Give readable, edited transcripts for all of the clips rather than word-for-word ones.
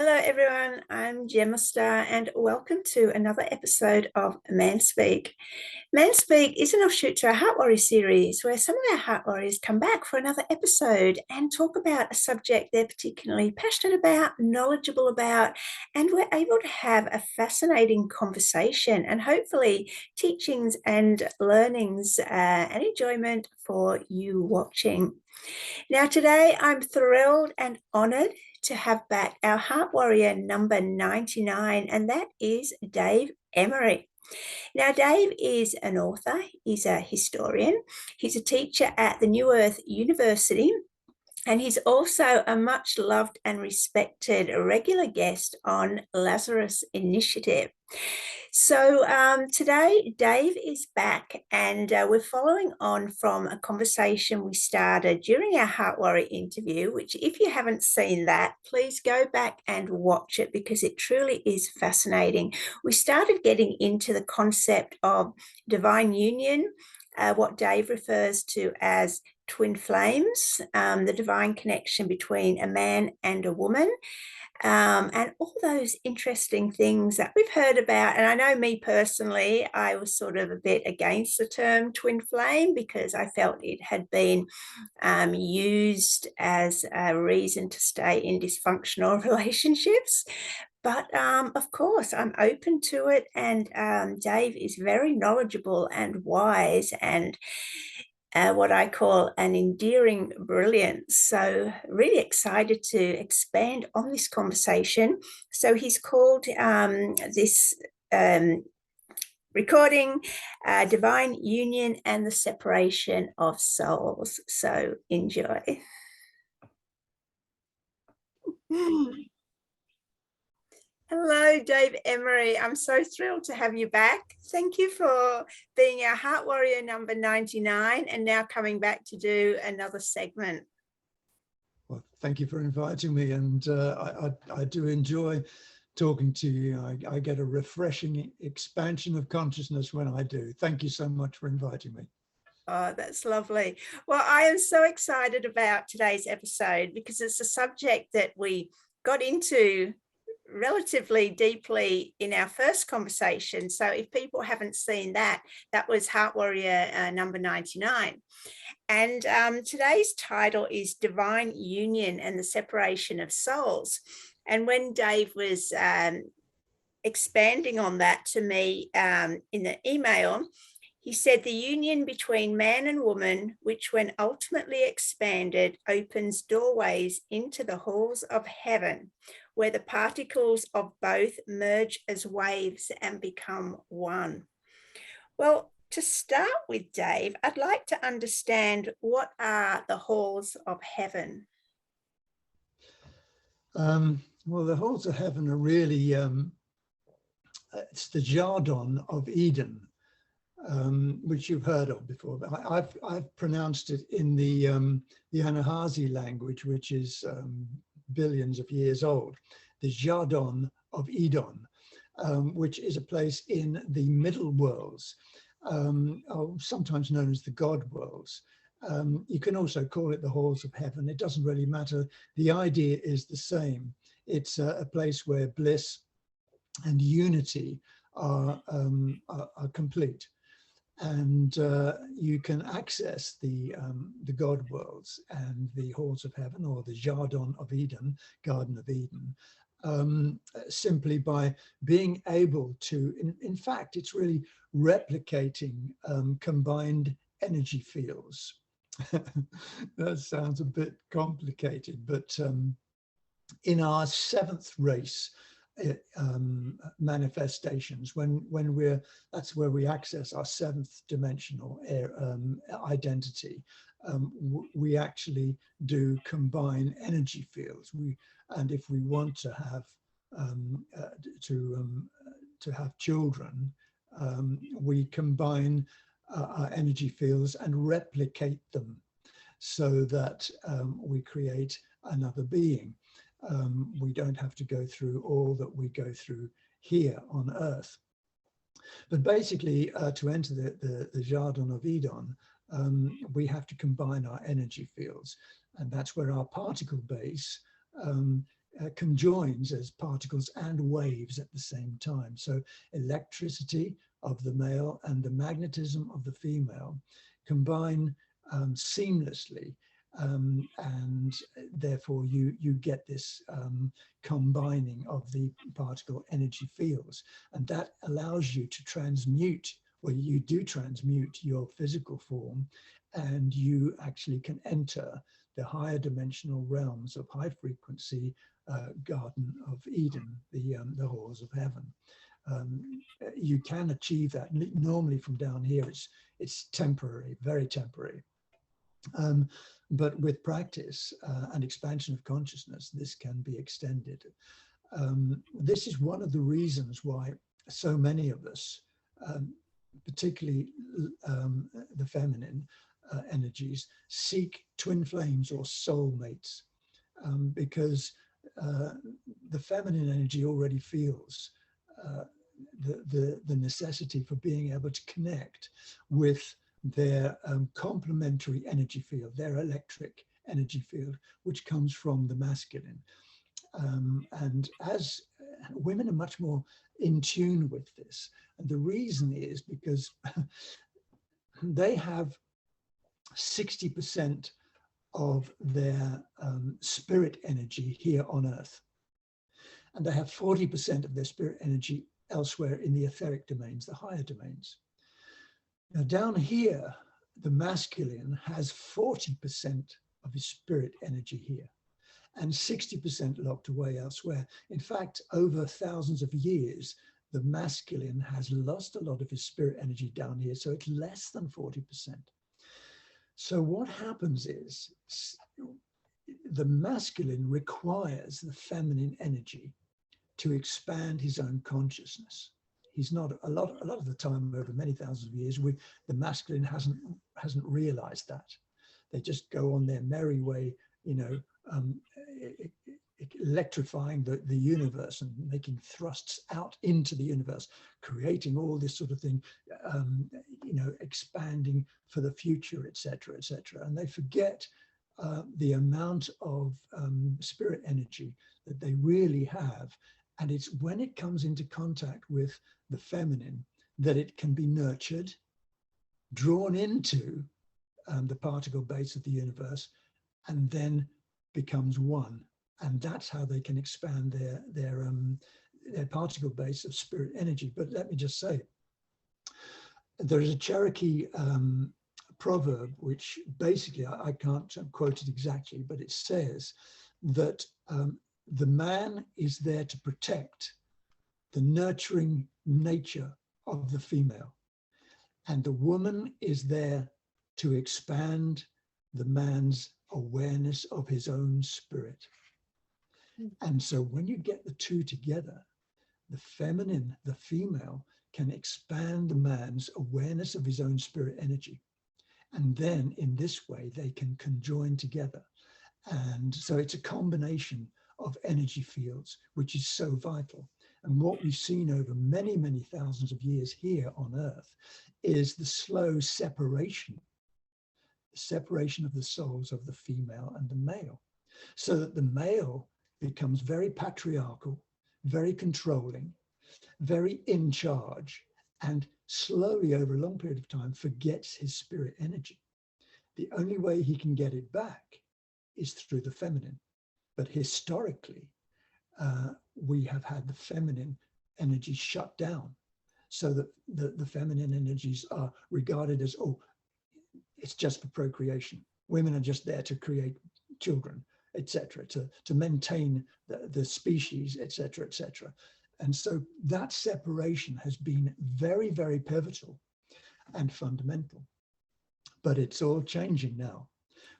Hello everyone, I'm Gemma Star and welcome to another episode of Man Speak. Man Speak is an offshoot to our Heart Warrior series where some of our Heart Warriors come back for another episode and talk about a subject they're particularly passionate about, knowledgeable about, and we're able to have a fascinating conversation and hopefully teachings and learnings and enjoyment for you watching. Now today I'm thrilled and honoured to have back our Heart Warrior number 99, and that is Dave Emery. Now, Dave is an author, he's a historian, he's a teacher at the NewEarth University, and he's also a much loved and respected regular guest on Lazarus Initiative. So today, Dave is back, and we're following on from a conversation we started during our Heart Warrior interview, which if you haven't seen that, please go back and watch it because it truly is fascinating. We started getting into the concept of divine union, what Dave refers to as twin flames, the divine connection between a man and a woman. And all those interesting things that we've heard about. And I know me personally, I was sort of a bit against the term twin flame because I felt it had been used as a reason to stay in dysfunctional relationships. But of course, I'm open to it. And Dave is very knowledgeable and wise and what I call an endearing brilliance. So really excited to expand on this conversation. So he's called this recording Divine Union and the Separation of Souls. So enjoy. Hello, Dave Emery. I'm so thrilled to have you back. Thank you for being our Heart Warrior number 99 and now coming back to do another segment. Well, thank you for inviting me, and I do enjoy talking to you. I get a refreshing expansion of consciousness when I do. Thank you so much for inviting me. Oh, that's lovely. Well, I am so excited about today's episode because it's a subject that we got into relatively deeply in our first conversation. So if people haven't seen that, that was Heart Warrior number 99. And today's title is Divine Union and the Separation of Souls. And when Dave was expanding on that to me in the email, he said the union between man and woman, which when ultimately expanded, opens doorways into the halls of heaven, where the particles of both merge as waves and become one. Well, to start with, Dave, I'd like to understand what are the halls of heaven? Well, the halls of heaven are really, it's the Jardin of Eden. Which you've heard of before. I've pronounced it in the Anahazi language, which is billions of years old, the Jardin of Eden, which is a place in the middle worlds, sometimes known as the God worlds. You can also call it the halls of heaven. It doesn't really matter. The idea is the same. It's a place where bliss and unity are complete. And you can access the God worlds and the halls of heaven, or the Jardin of Eden, Garden of Eden, simply by being able to, in fact, it's really replicating combined energy fields. That sounds a bit complicated, but in our seventh race, manifestations, that's where we access our seventh dimensional identity. We actually do combine energy fields. And if we want to have have children, we combine our energy fields and replicate them so that we create another being. We don't have to go through all that we go through here on Earth. But basically, to enter the Jardin of Eden, we have to combine our energy fields. And that's where our particle base conjoins as particles and waves at the same time. So electricity of the male and the magnetism of the female combine seamlessly, and therefore you get this combining of the particle energy fields, and that allows you to transmute, well, you do transmute your physical form, and you actually can enter the higher dimensional realms of high frequency Garden of Eden, the halls of heaven. You can achieve that. Normally from down here, it's temporary, very temporary. But with practice and expansion of consciousness, this can be extended. This is one of the reasons why so many of us, particularly the feminine energies, seek twin flames or soulmates, because the feminine energy already feels the necessity for being able to connect with their complementary energy field, their electric energy field, which comes from the masculine. And as women are much more in tune with this, and the reason is because they have 60% of their spirit energy here on earth, and they have 40% of their spirit energy elsewhere in the etheric domains, the higher domains. Now down here, the masculine has 40% of his spirit energy here and 60% locked away elsewhere. In fact, over thousands of years, the masculine has lost a lot of his spirit energy down here, so it's less than 40%. So what happens is the masculine requires the feminine energy to expand his own consciousness. He's not, a lot of the time over many thousands of years, the masculine hasn't realized that. They just go on their merry way, you know, electrifying the universe and making thrusts out into the universe, creating all this sort of thing, you know, expanding for the future, etc., etc. And they forget the amount of spirit energy that they really have. And it's when it comes into contact with the feminine that it can be nurtured, drawn into the particle base of the universe, and then becomes one. And that's how they can expand their particle base of spirit energy. But let me just say, there is a Cherokee proverb, which basically, I can't quote it exactly, but it says that the man is there to protect the nurturing nature of the female, and the woman is there to expand the man's awareness of his own spirit. And so when you get the two together, the feminine, the female, can expand the man's awareness of his own spirit energy. And then in this way, they can conjoin together. And so it's a combination of energy fields, which is so vital. And what we've seen over many, many thousands of years here on Earth is the slow separation of the souls of the female and the male, so that the male becomes very patriarchal, very controlling, very in charge, and slowly over a long period of time forgets his spirit energy. The only way he can get it back is through the feminine. But historically, we have had the feminine energy shut down, so that the feminine energies are regarded as, oh, it's just for procreation. Women are just there to create children, etc., to maintain the species, etc., etc. And so that separation has been very, very pivotal and fundamental. But it's all changing now,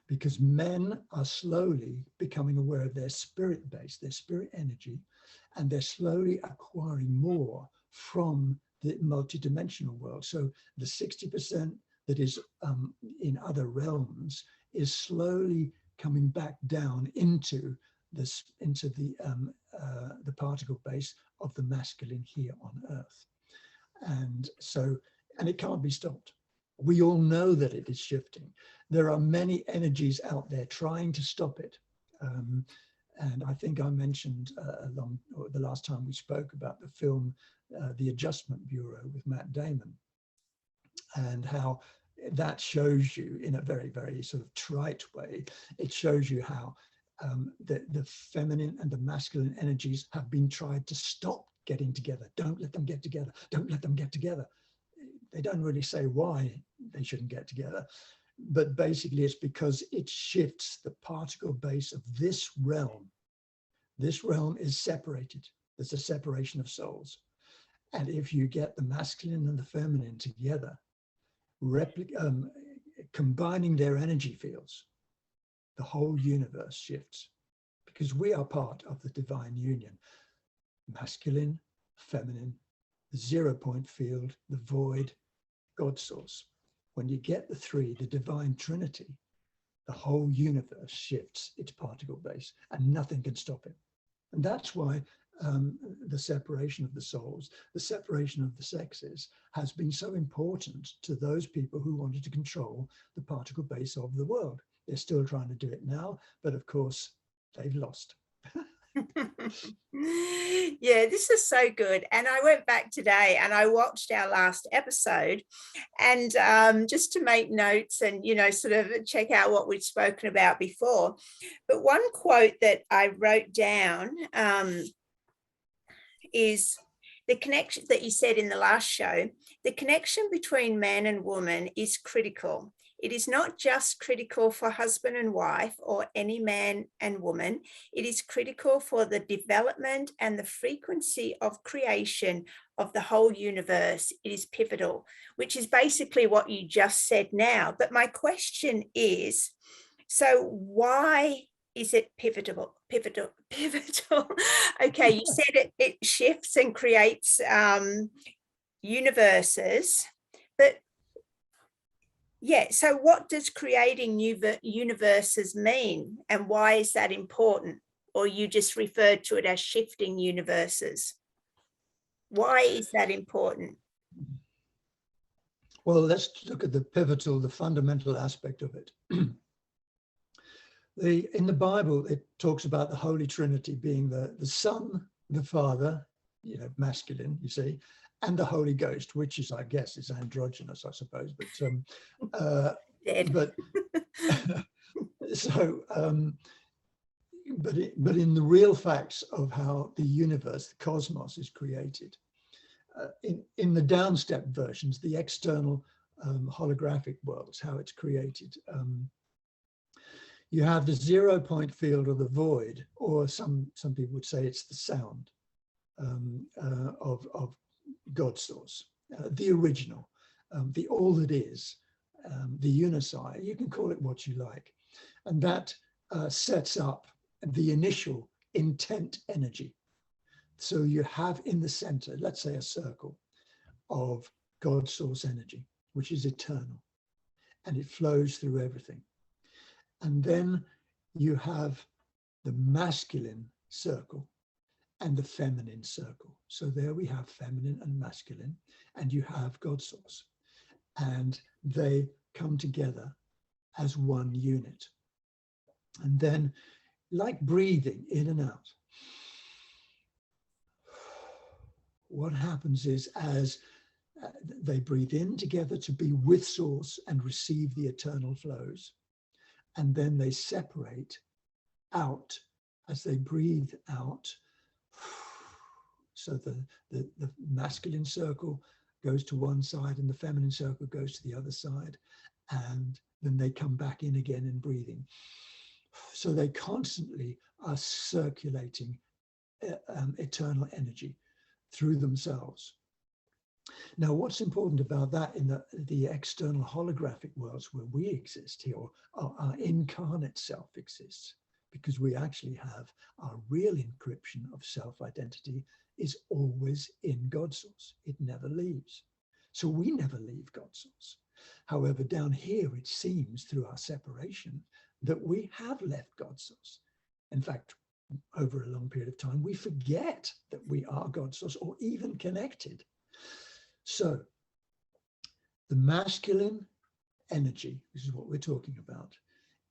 because men are slowly becoming aware of their spirit base, their spirit energy, and they're slowly acquiring more from the multidimensional world. So the 60% that is in other realms is slowly coming back down into the particle base of the masculine here on Earth. And so, and it can't be stopped. We all know that it is shifting. There are many energies out there trying to stop it. And I think I mentioned the last time we spoke about the film, The Adjustment Bureau with Matt Damon, and how that shows you in a very, very sort of trite way, it shows you how the feminine and the masculine energies have been tried to stop getting together. Don't let them get together. Don't let them get together. They don't really say why they shouldn't get together, but basically it's because it shifts the particle base of this realm. This realm is separated. There's a separation of souls. And if you get the masculine and the feminine together, combining their energy fields, the whole universe shifts, because we are part of the divine union. Masculine, feminine, the 0 point field, the void, God source. When you get the three, the Divine Trinity, the whole universe shifts its particle base and nothing can stop it. And that's why the separation of the souls, the separation of the sexes has been so important to those people who wanted to control the particle base of the world. They're still trying to do it now, but of course, they've lost. Yeah, this is so good. And I went back today and I watched our last episode, and just to make notes and, you know, sort of check out what we'd spoken about before. But one quote that I wrote down is the connection that you said in the last show. The connection between man and woman is critical. It is not just critical for husband and wife or any man and woman. It is critical for the development and the frequency of creation of the whole universe. It is pivotal, which is basically what you just said now. But my question is, so why is it pivotal? Okay, you said it shifts and creates universes, but yeah, so what does creating new universes mean, and why is that important? Or you just referred to it as shifting universes. Why is that important? Well, let's look at the pivotal, the fundamental aspect of it. In the Bible, it talks about the Holy Trinity being the Son, the Father, you know, masculine, you see, and the Holy Ghost, which is, I guess, is androgynous, I suppose. But but in the real facts of how the universe, the cosmos, is created, in the downstep versions, the external holographic worlds, how it's created. You have the 0 point field or the void, or some people would say it's the sound of God source, the original, the all that is, the unici. You can call it what you like. And that sets up the initial intent energy. So you have in the center, let's say a circle of God source energy, which is eternal, and it flows through everything. And then you have the masculine circle and the feminine circle. So there we have feminine and masculine, and you have God source. And they come together as one unit. And then, like breathing in and out, what happens is as they breathe in together to be with source and receive the eternal flows, and then they separate out as they breathe out. So the masculine circle goes to one side and the feminine circle goes to the other side, and then they come back in again in breathing. So they constantly are circulating eternal energy through themselves. Now, what's important about that in the external holographic worlds where we exist here, or our incarnate self exists, because we actually have our real encryption of self-identity is always in God source. It never leaves. So we never leave God source. However, down here, it seems through our separation that we have left God source. In fact, over a long period of time, we forget that we are God source or even connected. So the masculine energy, this is what we're talking about,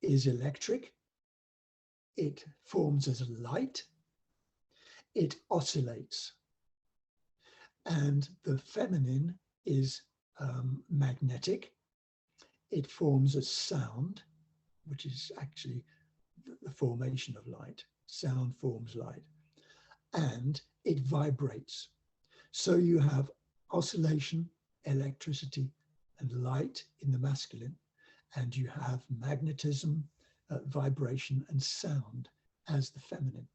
is electric, it forms as a light, it oscillates. And the feminine is magnetic. It forms as sound, which is actually the formation of light. Sound forms light. And it vibrates. So you have oscillation, electricity, and light in the masculine, and you have magnetism, vibration, and sound as the feminine.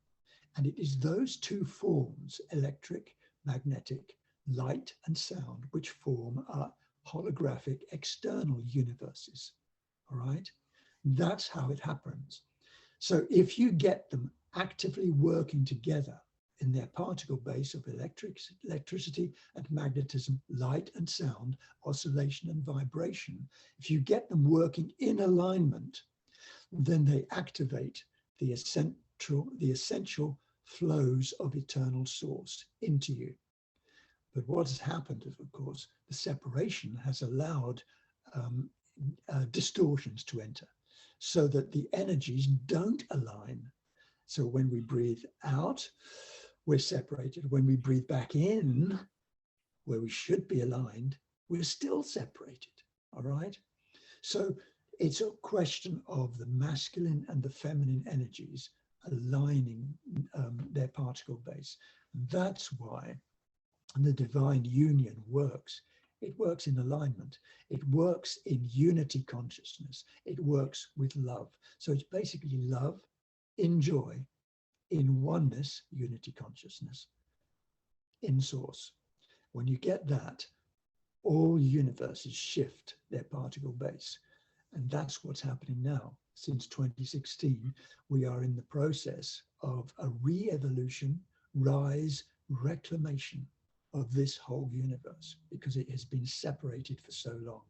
And it is those two forms, electric, magnetic, light, and sound, which form our holographic external universes. All right? That's how it happens. So if you get them actively working together in their particle base of electricity and magnetism, light and sound, oscillation and vibration, if you get them working in alignment, then they activate the essential flows of eternal source into you. But what has happened is, of course, the separation has allowed distortions to enter, so that the energies don't align. So when we breathe out, we're separated. When we breathe back in, where we should be aligned, we're still separated, all right? So it's a question of the masculine and the feminine energies aligning their particle base. That's why the divine union works. It works in alignment. It works in unity consciousness. It works with love. So it's basically love in joy, in oneness, unity consciousness, in source. When you get that, all universes shift their particle base. And that's what's happening now. Since 2016, we are in the process of a re-evolution, rise, reclamation of this whole universe, because it has been separated for so long.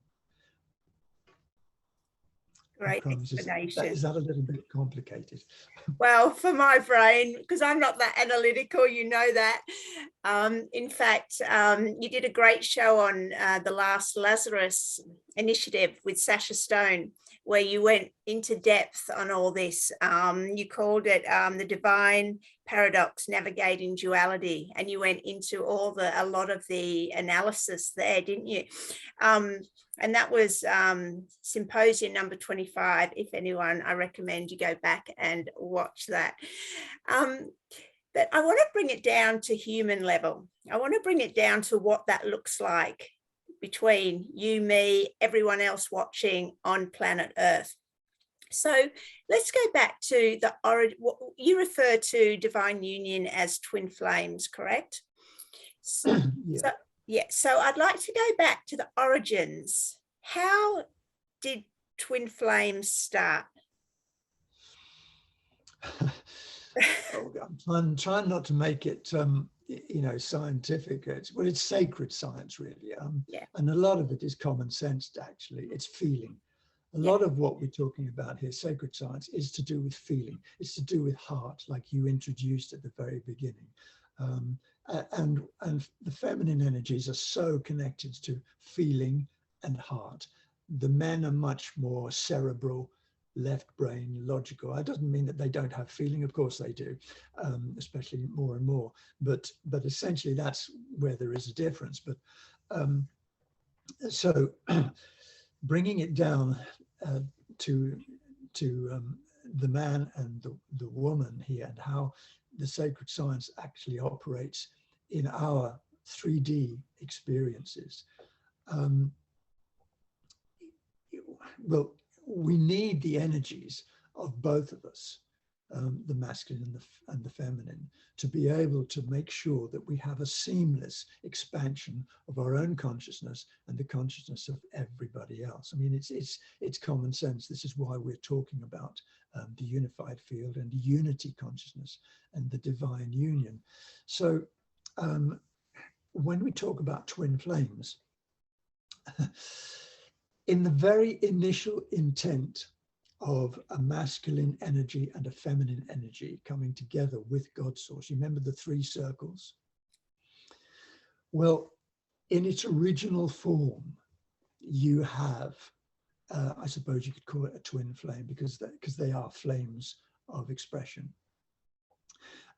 Great explanation. Is that a little bit complicated? Well, for my brain, because I'm not that analytical, you know that. In fact, you did a great show on the last Lazarus initiative with Sasha Stone, where you went into depth on all this. You called it the divine paradox, navigating duality, and you went into a lot of the analysis there, didn't you? And that was symposium number 25. If anyone, I recommend you go back and watch that. But I want to bring it down to human level. I want to bring it down to what that looks like between you, me, everyone else watching on planet Earth. So let's go back to the origin. You refer to divine union as twin flames, correct? Yeah. So I'd like to go back to the origins. How did twin flames start? I'm trying not to make it, scientific. It's sacred science, really. And a lot of it is common sense, actually. It's feeling. A lot of what we're talking about here, sacred science, is to do with feeling. It's to do with heart, like you introduced at the very beginning. And the feminine energies are so connected to feeling and heart. The men are much more cerebral, left brain, logical. That doesn't mean that they don't have feeling. Of course they do, especially more and more. But essentially that's where there is a difference. But so bringing it down to the man and the woman here, and how the sacred science actually operates in our 3D experiences. Well, we need the energies of both of us, the masculine and the feminine, to be able to make sure that we have a seamless expansion of our own consciousness and the consciousness of everybody else. I mean, it's common sense. This is why we're talking about the unified field and unity consciousness and the divine union. So when we talk about twin flames, in the very initial intent of a masculine energy and a feminine energy coming together with God source, you remember the 3 circles? Well, in its original form, you have, I suppose you could call it a twin flame, because they are flames of expression.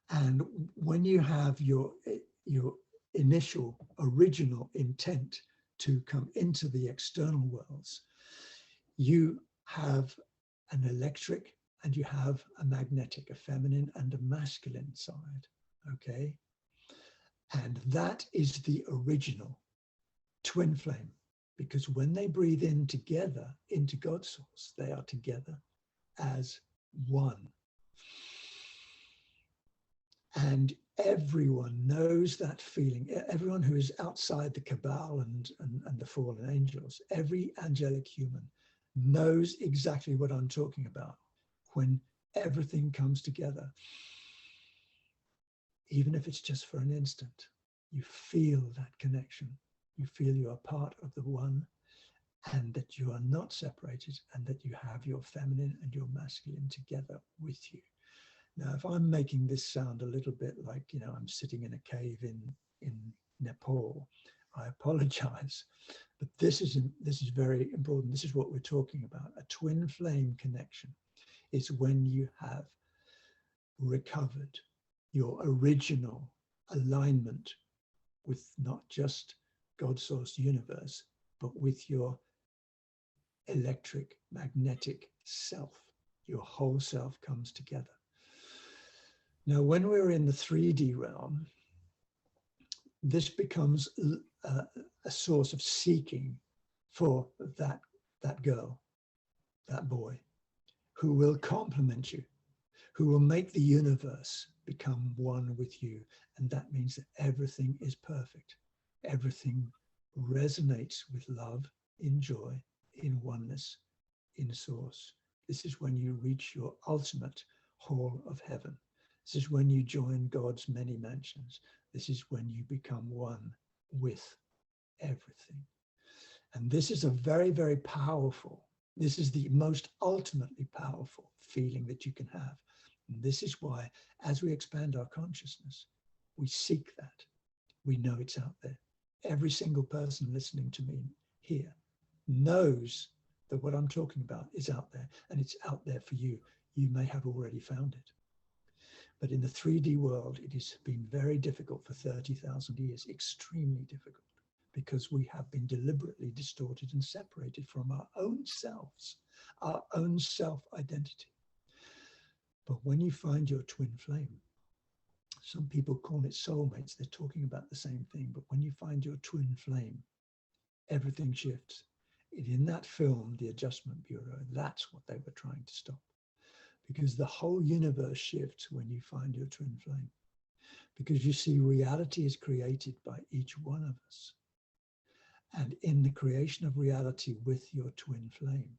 And when you have your initial original intent to come into the external worlds, you have an electric and you have a magnetic, a feminine and a masculine side, okay? And that is the original twin flame, because when they breathe in together into God's source, they are together as one. And everyone knows that feeling. Everyone who is outside the cabal and the fallen angels, every angelic human knows exactly what I'm talking about. When everything comes together, even if it's just for an instant, you feel that connection. You feel you are part of the one, and that you are not separated, and that you have your feminine and your masculine together with you. Now, if I'm making this sound a little bit like, you know, I'm sitting in a cave in Nepal, I apologize, but this is very important. This is what we're talking about. A twin flame connection is when you have recovered your original alignment with not just God's source universe, but with your electric, magnetic self. Your whole self comes together. Now, when we're in the 3D realm, this becomes a source of seeking for that girl, that boy, who will complement you, who will make the universe become one with you. And that means that everything is perfect. Everything resonates with love, in joy, in oneness, in source. This is when you reach your ultimate hall of heaven. This is when you join God's many mansions. This is when you become one with everything. And this is a very, very powerful, this is the most ultimately powerful feeling that you can have. And this is why, as we expand our consciousness, we seek that. We know it's out there. Every single person listening to me here knows that what I'm talking about is out there, and it's out there for you. You may have already found it. But in the 3D world, it has been very difficult for 30,000 years, extremely difficult, because we have been deliberately distorted and separated from our own selves, our own self-identity. But when you find your twin flame, some people call it soulmates, they're talking about the same thing, but when you find your twin flame, everything shifts. In that film, The Adjustment Bureau, that's what they were trying to stop. Because the whole universe shifts when you find your twin flame. Because you see, reality is created by each one of us. And in the creation of reality with your twin flame,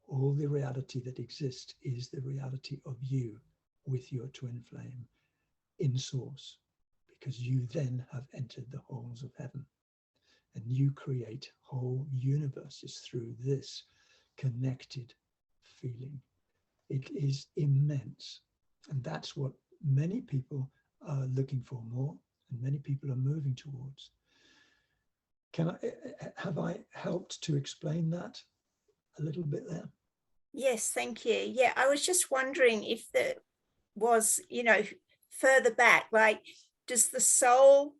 all the reality that exists is the reality of you with your twin flame in source, because you then have entered the halls of heaven. And you create whole universes through this connected feeling. It is immense. And that's what many people are looking for more, and many people are moving towards. Have I helped to explain that a little bit there? Yes, thank you. Yeah, I was just wondering if there was, you know, further back, like, does the soul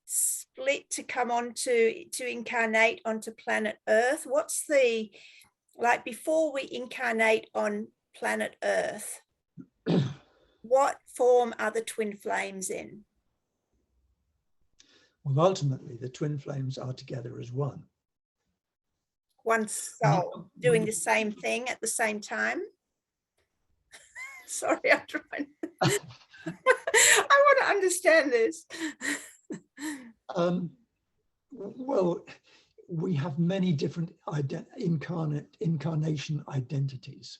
split to come on to incarnate onto planet Earth? What's the, like, before we incarnate on planet Earth, what form are the twin flames in? Well, ultimately, the twin flames are together as one. One soul doing the same thing at the same time? Sorry, I'm trying. I want to understand this. Well, we have many different incarnation identities.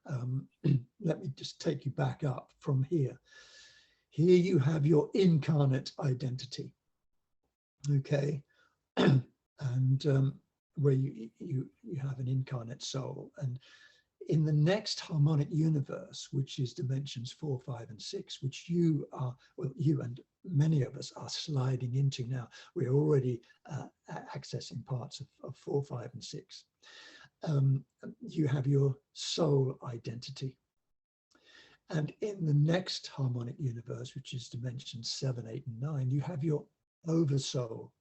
Let me just take you back up from here. Here you have your incarnate identity, okay? And where you have an incarnate soul. And in the next harmonic universe, which is dimensions 4, 5, and 6, which you are, well, you and many of us are sliding into now. We're already accessing parts of 4, 5, and 6. You have your soul identity. And in the next harmonic universe, which is dimensions 7, 8, and 9, you have your oversoul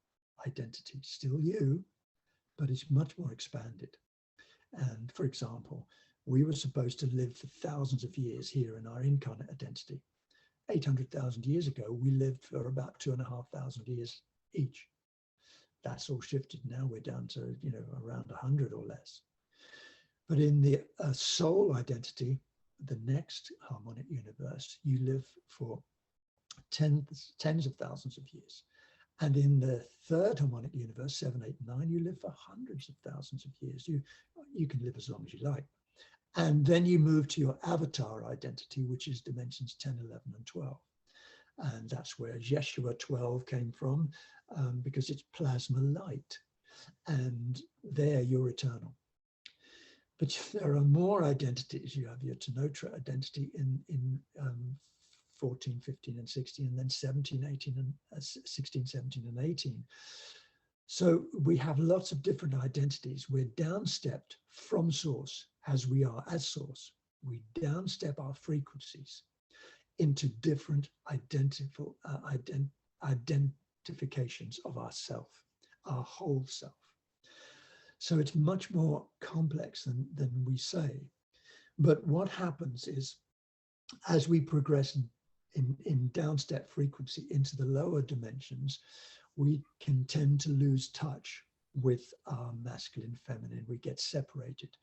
identity, still you, but it's much more expanded. And for example, we were supposed to live for thousands of years here in our incarnate identity. 800,000 years ago, we lived for about 2,500 years each. That's all shifted. Now we're down to, around 100 or less. But in the soul identity, the next harmonic universe, you live for tens of thousands of years. And in the third harmonic universe, 7, 8, 9, you live for hundreds of thousands of years. You can live as long as you like. And then you move to your avatar identity, which is dimensions 10, 11, and 12. And that's where Yeshua 12 came from, because it's plasma light. And there you're eternal. But there are more identities. You have your Tanotra identity in 14, 15, and 16, and then 17, 18, and 16, 17, and 18. So we have lots of different identities. We're downstepped from source as we are as source. We downstep our frequencies into different identifications of ourself, our whole self. So it's much more complex than we say. But what happens is, as we progress in downstep frequency into the lower dimensions, we can tend to lose touch with our masculine, feminine. We get separated.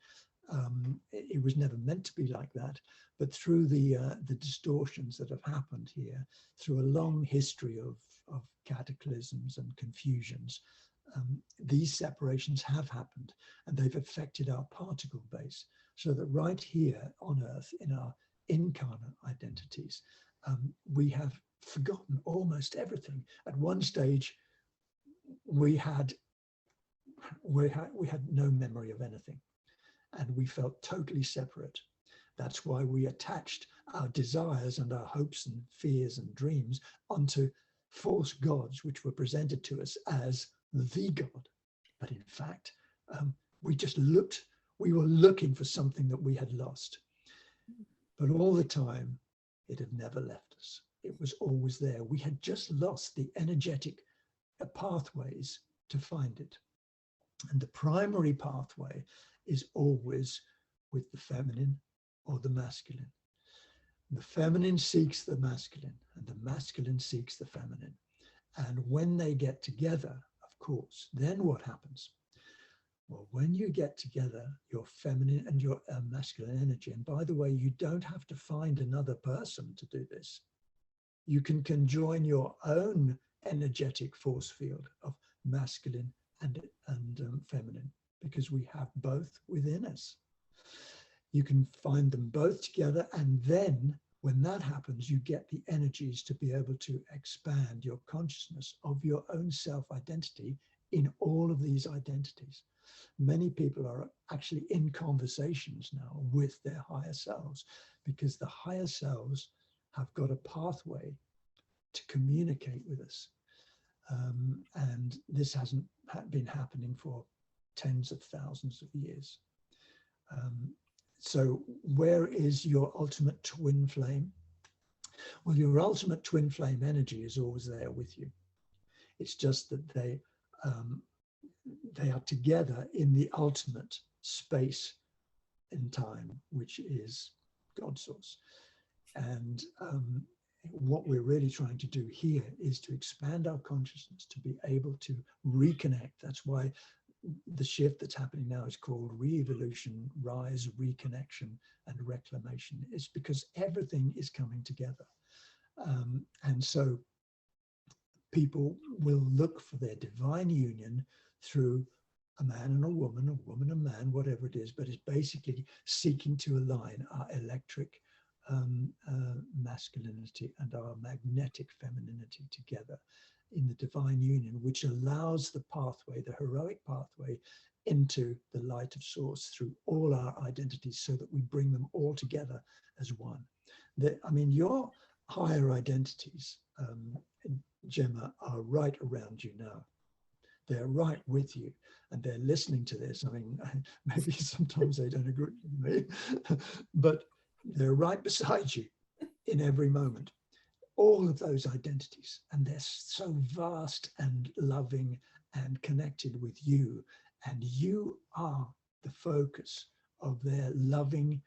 It was never meant to be like that, but through the distortions that have happened here, through a long history of cataclysms and confusions, these separations have happened, and they've affected our particle base, so that right here on Earth, in our incarnate identities, we have forgotten almost everything. At one stage, we had no memory of anything, and we felt totally separate. That's why we attached our desires and our hopes and fears and dreams onto false gods, which were presented to us as the God. But in fact, we were looking for something that we had lost. But all the time, it had never left us. It was always there. We had just lost the energetic pathways to find it. And the primary pathway is always with the feminine or the masculine. The feminine seeks the masculine, and the masculine seeks the feminine. And when they get together, of course, then what happens? Well, when you get together, your feminine and your masculine energy, and by the way, you don't have to find another person to do this. You can conjoin your own energetic force field of masculine and feminine, because we have both within us. You can find them both together, and then when that happens, you get the energies to be able to expand your consciousness of your own self-identity in all of these identities. Many people are actually in conversations now with their higher selves, because the higher selves have got a pathway to communicate with us. And this hasn't been happening for tens of thousands of years. So where is your ultimate twin flame? Well, your ultimate twin flame energy is always there with you. It's just that they are together in the ultimate space and time, which is God source. And what we're really trying to do here is to expand our consciousness to be able to reconnect. That's why the shift that's happening now is called re-evolution, rise, reconnection, and reclamation. It's because everything is coming together. And so people will look for their divine union through a man and a woman and man, whatever it is, but it's basically seeking to align our electric masculinity and our magnetic femininity together in the divine union, which allows the pathway, the heroic pathway, into the light of source through all our identities, so that we bring them all together as one. Your higher identities, Gemma, are right around you now. They're right with you, and they're listening to this. Maybe sometimes they don't agree with me, but They're right beside you in every moment. All of those identities, and they're so vast and loving and connected with you. And you are the focus of their loving,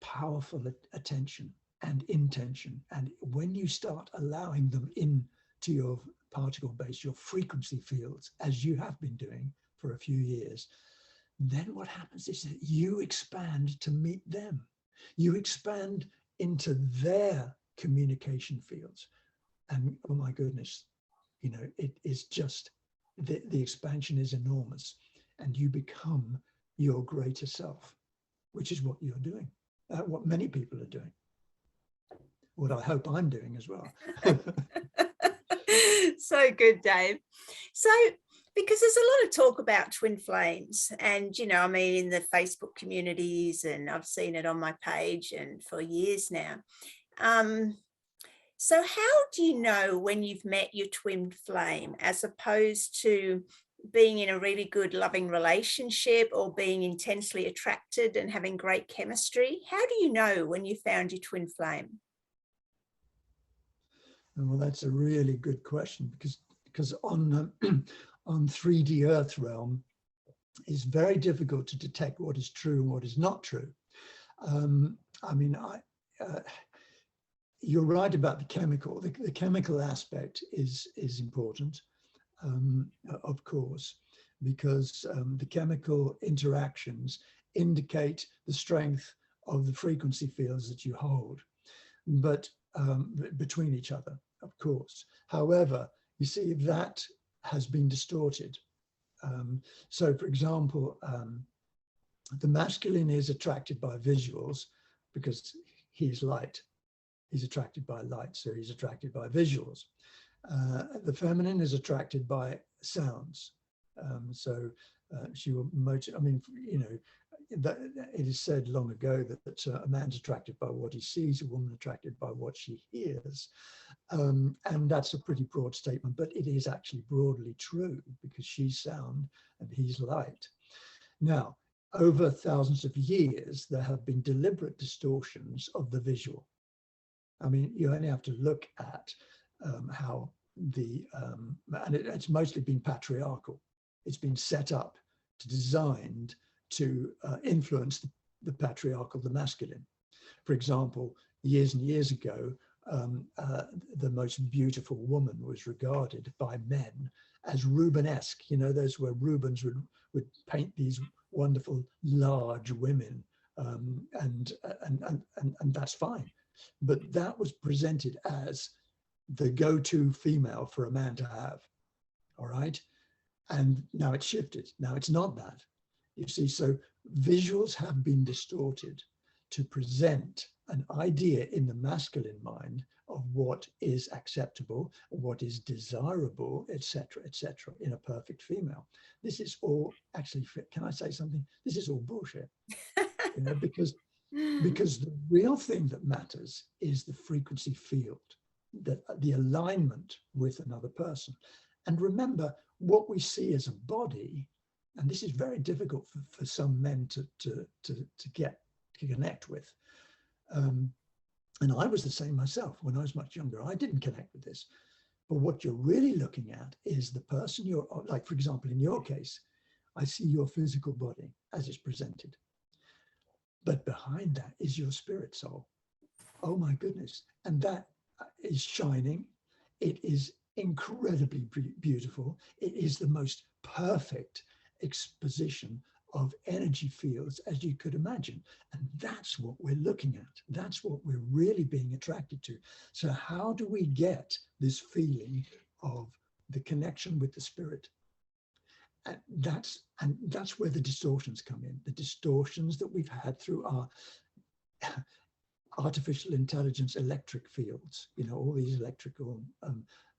powerful attention and intention. And when you start allowing them into your particle base, your frequency fields, as you have been doing for a few years, then what happens is that you expand to meet them. You expand into their communication fields. And oh my goodness, you know, it is just, the expansion is enormous, and you become your greater self, which is what you're doing, what many people are doing, what I hope I'm doing as well. So good, Dave. So, because there's a lot of talk about twin flames, and, you know, I mean, in the Facebook communities, and I've seen it on my page and for years now. So how do you know when you've met your twin flame, as opposed to being in a really good loving relationship or being intensely attracted and having great chemistry? How do you know when you found your twin flame? Well, that's a really good question, because on on 3D Earth realm, it's very difficult to detect what is true and what is not true. I mean, you're right about the chemical. The chemical aspect is important, of course, because the chemical interactions indicate the strength of the frequency fields that you hold, but between each other, of course. However, you see, that has been distorted. So, for example, the masculine is attracted by visuals because he's light. He's attracted by light, so he's attracted by visuals. The feminine is attracted by sounds. So she will motivate. I mean, you know, that it is said long ago that a man's attracted by what he sees, a woman attracted by what she hears. And that's a pretty broad statement, but it is actually broadly true, because she's sound and he's light. Now, over thousands of years, there have been deliberate distortions of the visual. I mean, you only have to look at how and it's mostly been patriarchal. It's been set up designed to influence the patriarchal, the masculine. For example, years and years ago, the most beautiful woman was regarded by men as Rubenesque. You know, those where Rubens would paint these wonderful large women, and that's fine. But that was presented as the go-to female for a man to have, all right? And now it's shifted. Now it's not that. You see, so visuals have been distorted to present an idea in the masculine mind of what is acceptable, what is desirable, etc., in a perfect female. This is all actually, can I say something? This is all bullshit, you know, because the real thing that matters is the frequency field, the alignment with another person. And remember, what we see as a body, and this is very difficult for some men to connect with. And I was the same myself when I was much younger. I didn't connect with this. But what you're really looking at is the person you're, like, for example, in your case, I see your physical body as it's presented. But behind that is your spirit soul. Oh my goodness. And that is shining. It is incredibly beautiful. It is the most perfect exposition of energy fields as you could imagine. And that's what we're looking at. That's what we're really being attracted to. So how do we get this feeling of the connection with the spirit? And that's where the distortions come in. The distortions that we've had through our artificial intelligence electric fields, you know, all these electrical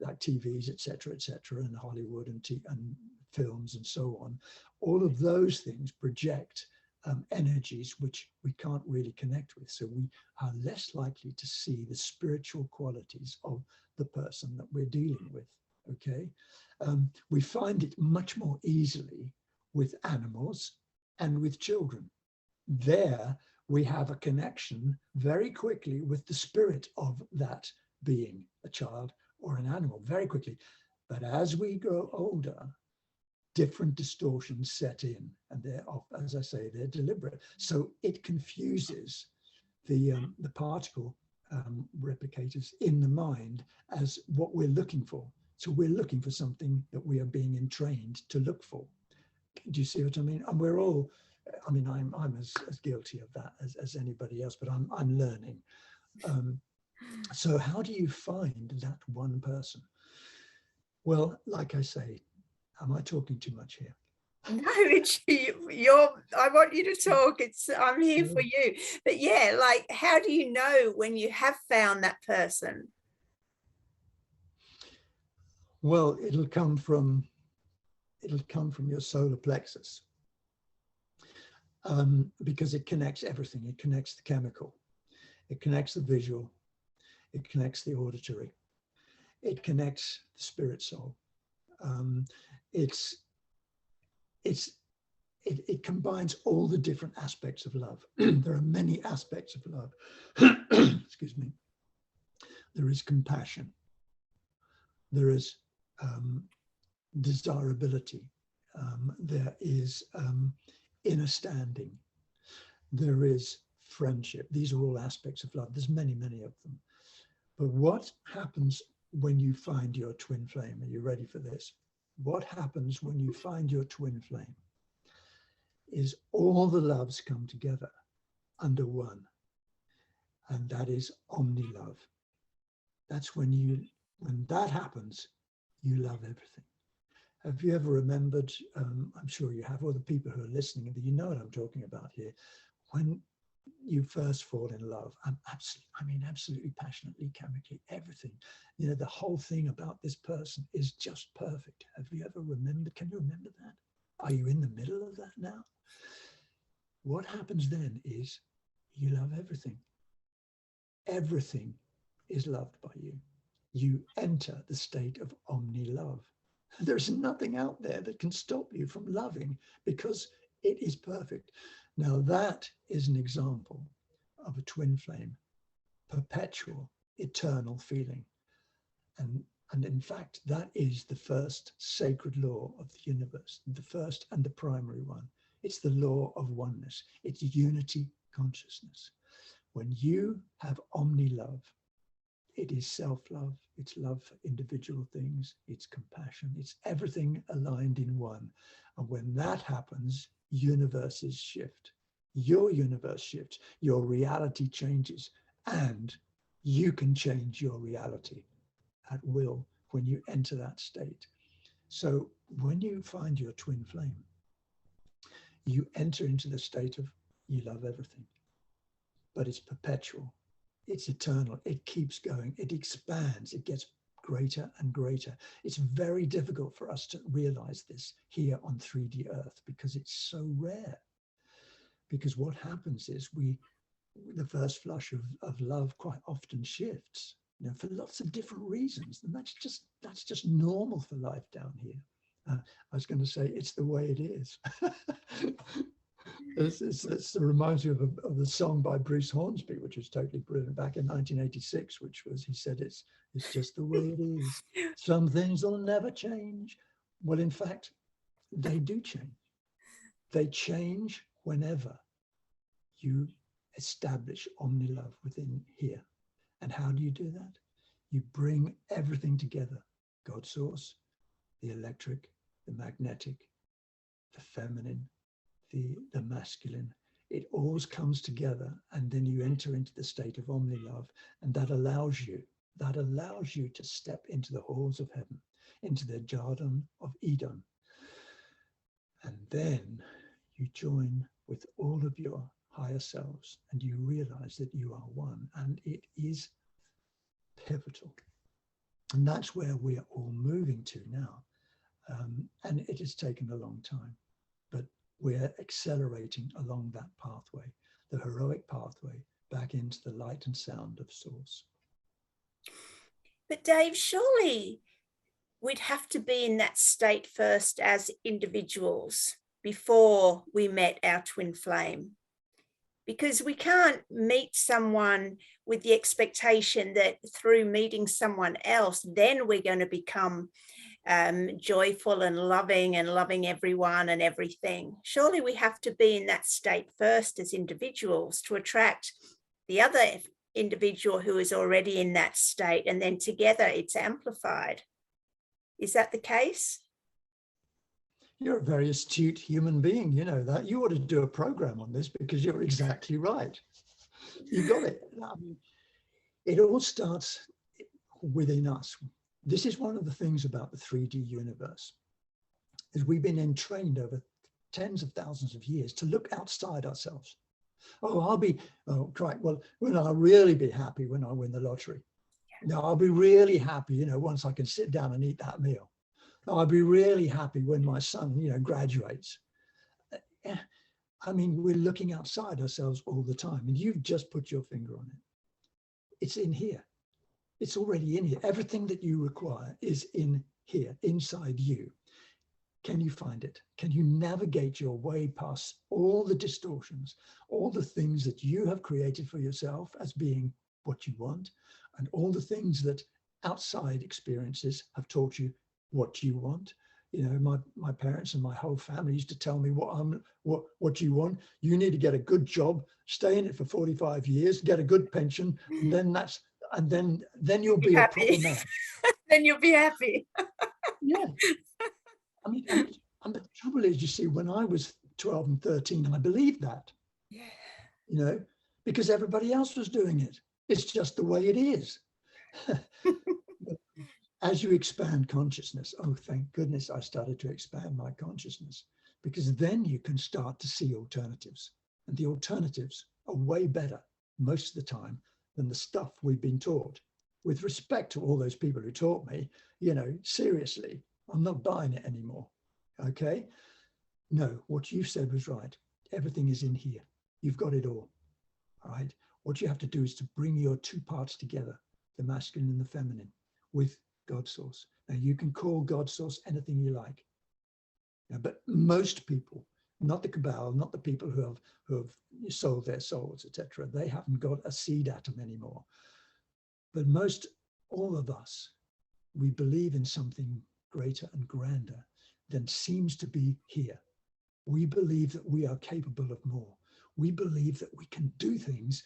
like TVs, etc., and Hollywood and films and so on. All of those things project energies which we can't really connect with. So we are less likely to see the spiritual qualities of the person that we're dealing with. Okay, we find it much more easily with animals and with children. There we have a connection very quickly with the spirit of that being, a child or an animal, very quickly. But as we grow older, different distortions set in, and they're, as I say, they're deliberate. So it confuses the particle replicators in the mind as what we're looking for. So we're looking for something that we are being entrained to look for. Do you see what I mean? And we're all, I mean, I'm as guilty of that as anybody else, but I'm learning. So how do you find that one person? Well, like I say, am I talking too much here? No, it's you're. I want you to talk. I'm here for you. But yeah, like, how do you know when you have found that person? Well, it'll come from your solar plexus, because it connects everything. It connects the chemical, it connects the visual, it connects the auditory, it connects the spirit soul. It combines all the different aspects of love. There are many aspects of love. Excuse me. There is compassion. There is desirability. There is inner standing. There is friendship. These are all aspects of love. There's many, many of them. But what happens when you find your twin flame? Are you ready for this? What happens when you find your twin flame is all the loves come together under one, and that is Omni love. That's when that happens, you love everything. Have you ever remembered, I'm sure you have, or the people who are listening, you know what I'm talking about here, when you first fall in love, absolutely passionately, chemically, everything, you know, the whole thing about this person is just perfect. Have you ever remembered? Can you remember that? Are you in the middle of that now? What happens then is you love everything. Everything is loved by you. You enter the state of Omni love. There's nothing out there that can stop you from loving, because it is perfect. Now that is an example of a twin flame, perpetual, eternal feeling. And in fact, that is the first sacred law of the universe, the first and the primary one. It's the law of oneness. It's unity consciousness. When you have Omni love, it is self-love, it's love for individual things, it's compassion, it's everything aligned in one. And when that happens, universes shift. Your universe shifts, your reality changes, and you can change your reality at will when you enter that state. So when you find your twin flame, you enter into the state of you love everything, but it's perpetual. It's eternal. It keeps going. It expands. It gets greater and greater. It's very difficult for us to realize this here on 3D Earth because it's so rare. Because what happens is the first flush of love quite often shifts, you know, for lots of different reasons. And that's just normal for life down here. I was going to say it's the way it is. It reminds me of the song by Bruce Hornsby, which was totally brilliant back in 1986, which was, he said, it's just the way it is. Some things will never change. Well, in fact, they do change. They change whenever you establish Omni love within here. And how do you do that? You bring everything together. God source, the electric, the magnetic, the feminine, the masculine. It always comes together, and then you enter into the state of Omni love, and that allows you to step into the halls of heaven, into the Garden of Eden. And then you join with all of your higher selves, and you realize that you are one, and it is pivotal. And that's where we are all moving to now. And it has taken a long time, but we're accelerating along that pathway, the heroic pathway back into the light and sound of Source. But Dave, surely we'd have to be in that state first as individuals before we met our twin flame. because we can't meet someone with the expectation that through meeting someone else, then we're going to become joyful and loving everyone and everything. Surely we have to be in that state first as individuals to attract the other individual who is already in that state, and then together it's amplified. Is that the case? You're a very astute human being, you know that. You ought to do a program on this, because you're exactly right. You got it. I mean, it all starts within us. This is one of the things about the 3D universe, is we've been entrained over tens of thousands of years to look outside ourselves. Oh, right. Well, I'll really be happy when I win the lottery. No, I'll be really happy, you know, once I can sit down and eat that meal. I'll be really happy when my son, you know, graduates. I mean, we're looking outside ourselves all the time, and you've just put your finger on it. It's in here. It's already in here. Everything that you require is in here, inside you. Can you find it? Can you navigate your way past all the distortions, all the things that you have created for yourself as being what you want, and all the things that outside experiences have taught you what you want? You know, my parents and my whole family used to tell me what you want. You need to get a good job, stay in it for 45 years, get a good pension, and then you'll be a proper man. Then you'll be happy. Yeah. I mean, and the trouble is, you see, when I was 12 and 13, I believed that. Yeah. You know, because everybody else was doing it. It's just the way it is. As you expand consciousness, oh, thank goodness I started to expand my consciousness, because then you can start to see alternatives. And the alternatives are way better most of the time than the stuff we've been taught. With respect to all those people who taught me, you know, seriously, I'm not buying it anymore. Okay? No, what you said was right. Everything is in here. You've got it all. All right? What you have to do is to bring your two parts together, the masculine and the feminine, with God source. Now, you can call God source anything you like. Now, but most people, not the cabal, not the people who have sold their souls, etc., they haven't got a seed atom anymore. But all of us, we believe in something greater and grander than seems to be here. We believe that we are capable of more. We believe that we can do things,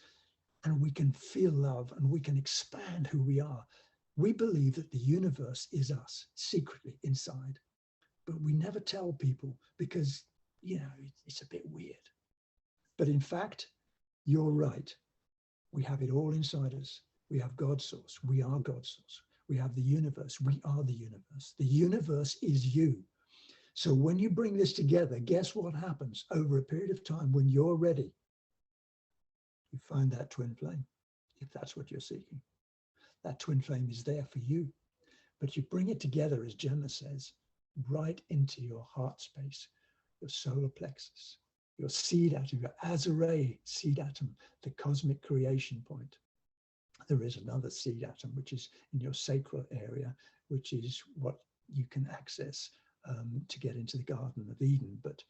and we can feel love, and we can expand who we are. We believe that the universe is us secretly inside, but we never tell people because, you know, it's a bit weird. But in fact, you're right. We have it all inside us. We have God's source. We are God's source. We have the universe. We are the universe. The universe is you. So when you bring this together, guess what happens over a period of time when you're ready? You find that twin flame, if that's what you're seeking. That twin flame is there for you. But you bring it together, as Gemma says, right into your heart space, your solar plexus, your seed atom, your Azure seed atom, the cosmic creation point. There is another seed atom, which is in your sacral area, which is what you can access to get into the Garden of Eden. But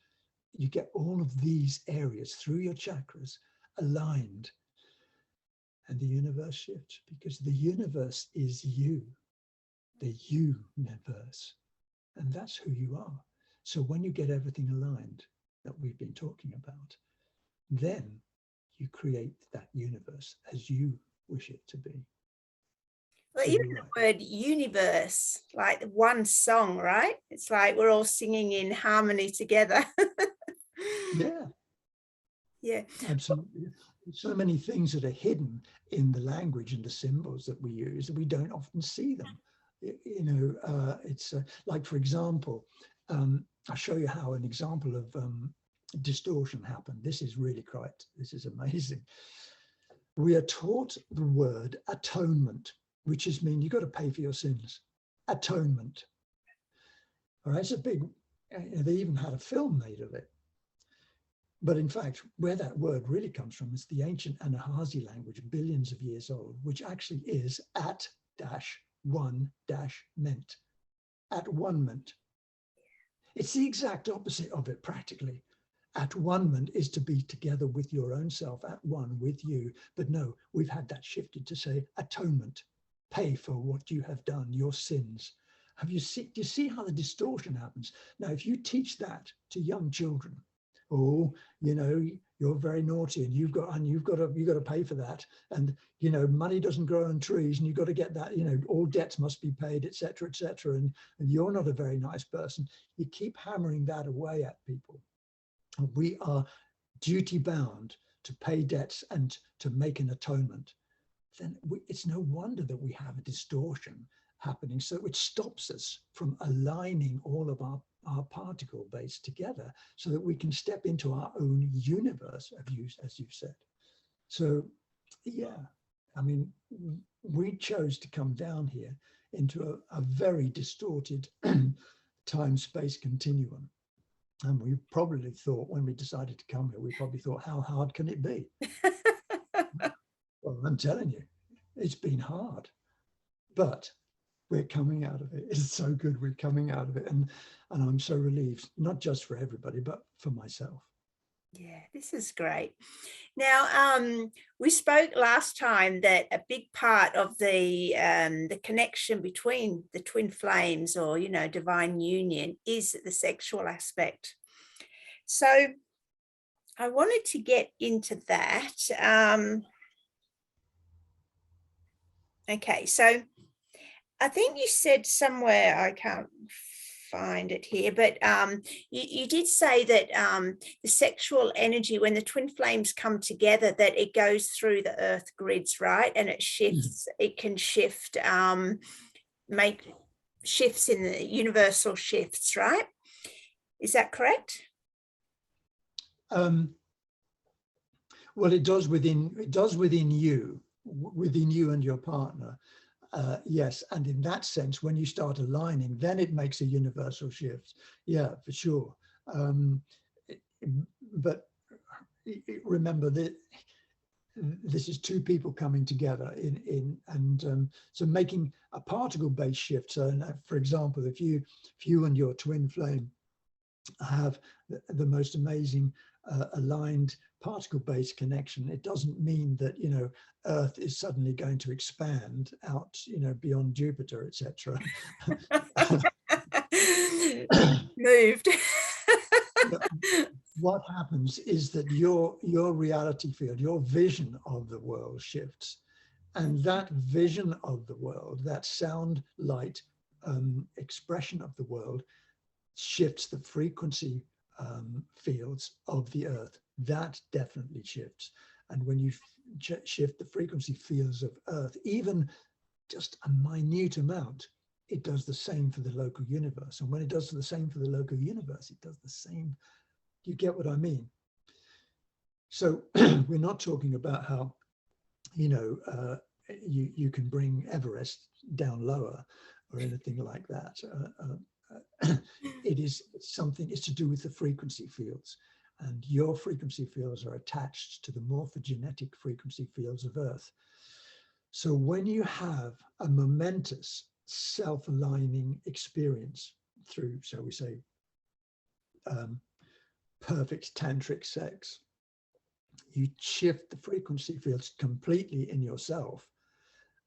you get all of these areas through your chakras aligned, and the universe shifts, because the universe is you, the universe, and that's who you are. So when you get everything aligned that we've been talking about, then you create that universe as you wish it to be. Well, So even the word universe, like one song, right? It's like we're all singing in harmony together. Yeah. Yeah. Absolutely. So many things that are hidden in the language and the symbols that we use, that we don't often see them. You know, it's like, for example, I'll show you how an example of distortion happened. This is amazing. We are taught the word atonement, which is mean you've got to pay for your sins. Atonement. All right, it's a big, they even had a film made of it. But in fact, where that word really comes from is the ancient Anahazi language, billions of years old, which actually is at-one-ment. At one ment. It's the exact opposite of it practically. at-one-ment is to be together with your own self, at one with you. But no, we've had that shifted to say atonement, pay for what you have done, your sins. Do you see how the distortion happens? Now, if you teach that to young children, oh, you know, you're very naughty and you've got to pay for that, and you know, money doesn't grow on trees and you've got to get that, you know, all debts must be paid, etc., etc., and you're not a very nice person. You keep hammering that away at people. We are duty bound to pay debts and to make an atonement. Then it's no wonder that we have a distortion happening, so it stops us from aligning all of our particle base together so that we can step into our own universe of use, as you've said. So yeah, I mean, we chose to come down here into a very distorted time-space continuum. And we probably thought, when we decided to come here, we probably thought, how hard can it be? Well, I'm telling you, it's been hard, but we're coming out of it. It's so good. We're coming out of it. And I'm so relieved, not just for everybody, but for myself. Yeah, this is great. Now, we spoke last time that a big part of the connection between the twin flames, or, you know, divine union, is the sexual aspect. So I wanted to get into that. Okay, so I think you said somewhere, I can't find it here, but you did say that the sexual energy, when the twin flames come together, that it goes through the earth grids, right? And it shifts, it can shift, make shifts in the universal shifts, right? Is that correct? Well, it does within you and your partner. Yes, and in that sense, when you start aligning, then it makes a universal shift. Yeah, for sure. But remember that this is two people coming together so making a particle-based shift. So, for example, if you and your twin flame have the most amazing aligned particle-based connection, it doesn't mean that, you know, Earth is suddenly going to expand out, you know, beyond Jupiter, etc. Moved. What happens is that your reality field, your vision of the world shifts, and that vision of the world, that sound, light expression of the world, shifts the frequency fields of the Earth. That definitely shifts. And when you shift the frequency fields of Earth, even just a minute amount, it does the same for the local universe. And when it does the same for the local universe, it does the same. You get what I mean? So we're not talking about how, you know, you can bring Everest down lower or anything like that. It's to do with the frequency fields, and your frequency fields are attached to the morphogenetic frequency fields of Earth. So when you have a momentous self-aligning experience through, shall we say, perfect tantric sex, you shift the frequency fields completely in yourself,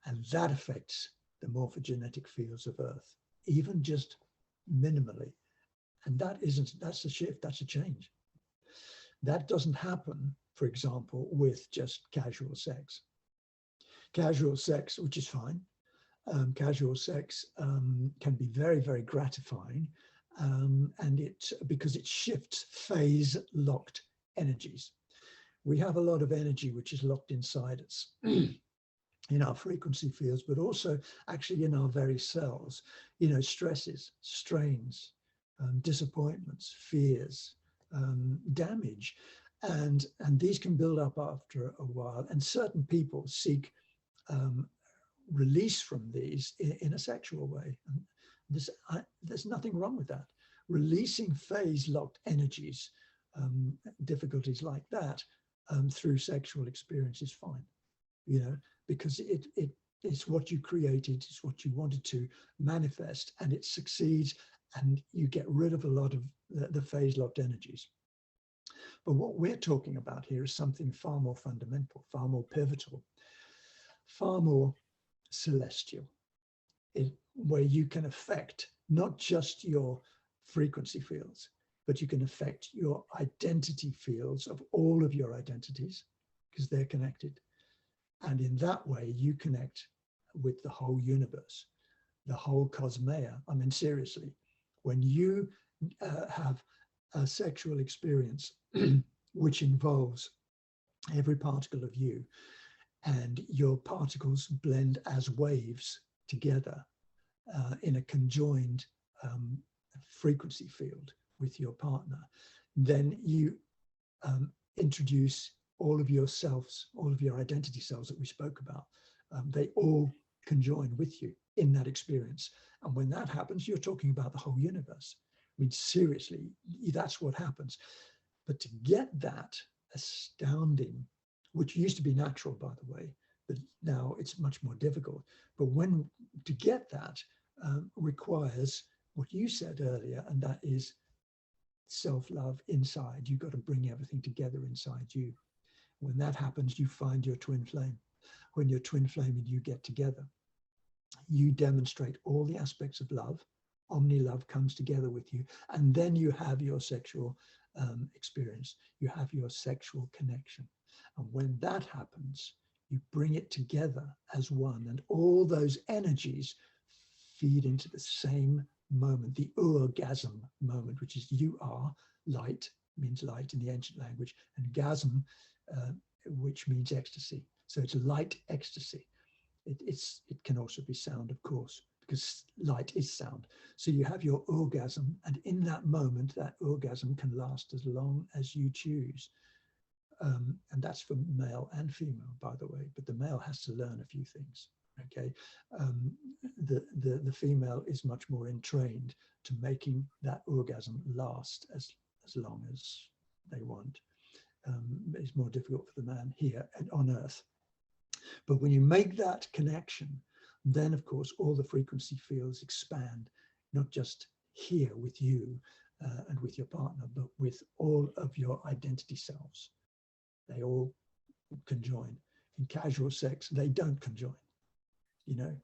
and that affects the morphogenetic fields of Earth, even just minimally. And that's a shift, that's a change. That doesn't happen, for example, with just casual sex. Casual sex, which is fine. Casual sex can be very, very gratifying, and because it shifts phase locked energies. We have a lot of energy which is locked inside us in our frequency fields, but also actually in our very cells, you know, stresses, strains, disappointments, fears, damage, and these can build up after a while, and certain people seek release from these in a sexual way. And there's nothing wrong with that. Releasing phase locked energies, difficulties like that, through sexual experience is fine, you know, because it's what you created, it's what you wanted to manifest, and it succeeds, and you get rid of a lot of the phase locked energies. But what we're talking about here is something far more fundamental, far more pivotal, far more celestial, where you can affect not just your frequency fields, but you can affect your identity fields of all of your identities, because they're connected. And in that way, you connect with the whole universe, the whole cosmea. I mean, seriously, when you have a sexual experience which involves every particle of you, and your particles blend as waves together in a conjoined frequency field with your partner, then you introduce all of your selves, all of your identity selves that we spoke about. They all conjoin with you in that experience. And when that happens, you're talking about the whole universe. I mean, seriously, that's what happens. But to get that astounding, which used to be natural, by the way, but now it's much more difficult. But to get that requires what you said earlier, and that is self-love inside. You've got to bring everything together inside you. When that happens, you find your twin flame. When your twin flame and you get together, you demonstrate all the aspects of love. Omni love comes together with you, and then you have your sexual experience. You have your sexual connection. And when that happens, you bring it together as one, and all those energies feed into the same moment, the orgasm moment, which is you are light, means light in the ancient language, and gasm, which means ecstasy. So it's light ecstasy. It can also be sound, of course, because light is sound. So you have your orgasm, and in that moment, that orgasm can last as long as you choose. And that's for male and female, by the way, but the male has to learn a few things. Okay, the female is much more entrained to making that orgasm last as long as they want. It's more difficult for the man here and on Earth. But when you make that connection, then of course all the frequency fields expand, not just here with you and with your partner, but with all of your identity selves. They all conjoin. In casual sex, they don't conjoin. You know,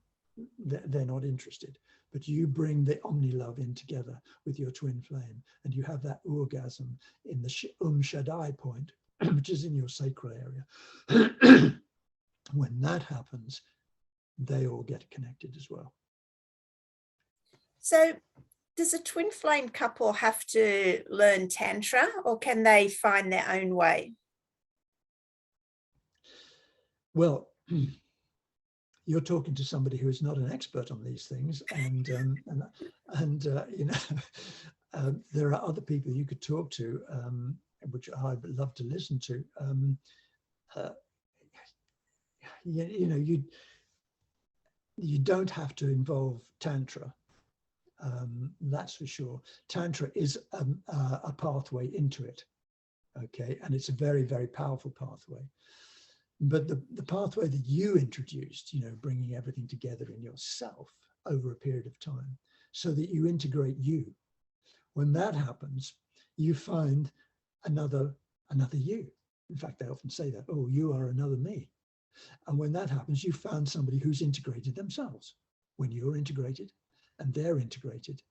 they're not interested. But you bring the Omni love in together with your twin flame, and you have that orgasm in the Shaddai point, which is in your sacral area. When that happens, they all get connected as well. So does a twin flame couple have to learn Tantra, or can they find their own way? Well, you're talking to somebody who is not an expert on these things, and you know, there are other people you could talk to, which I would love to listen to. You know, you don't have to involve Tantra. That's for sure. Tantra is a pathway into it, okay, and it's a very, very powerful pathway. But the pathway that you introduced, you know, bringing everything together in yourself over a period of time so that you integrate you. When that happens, you find another you. In fact, they often say that, oh, you are another me. And when that happens, you found somebody who's integrated themselves. When you're integrated and they're integrated,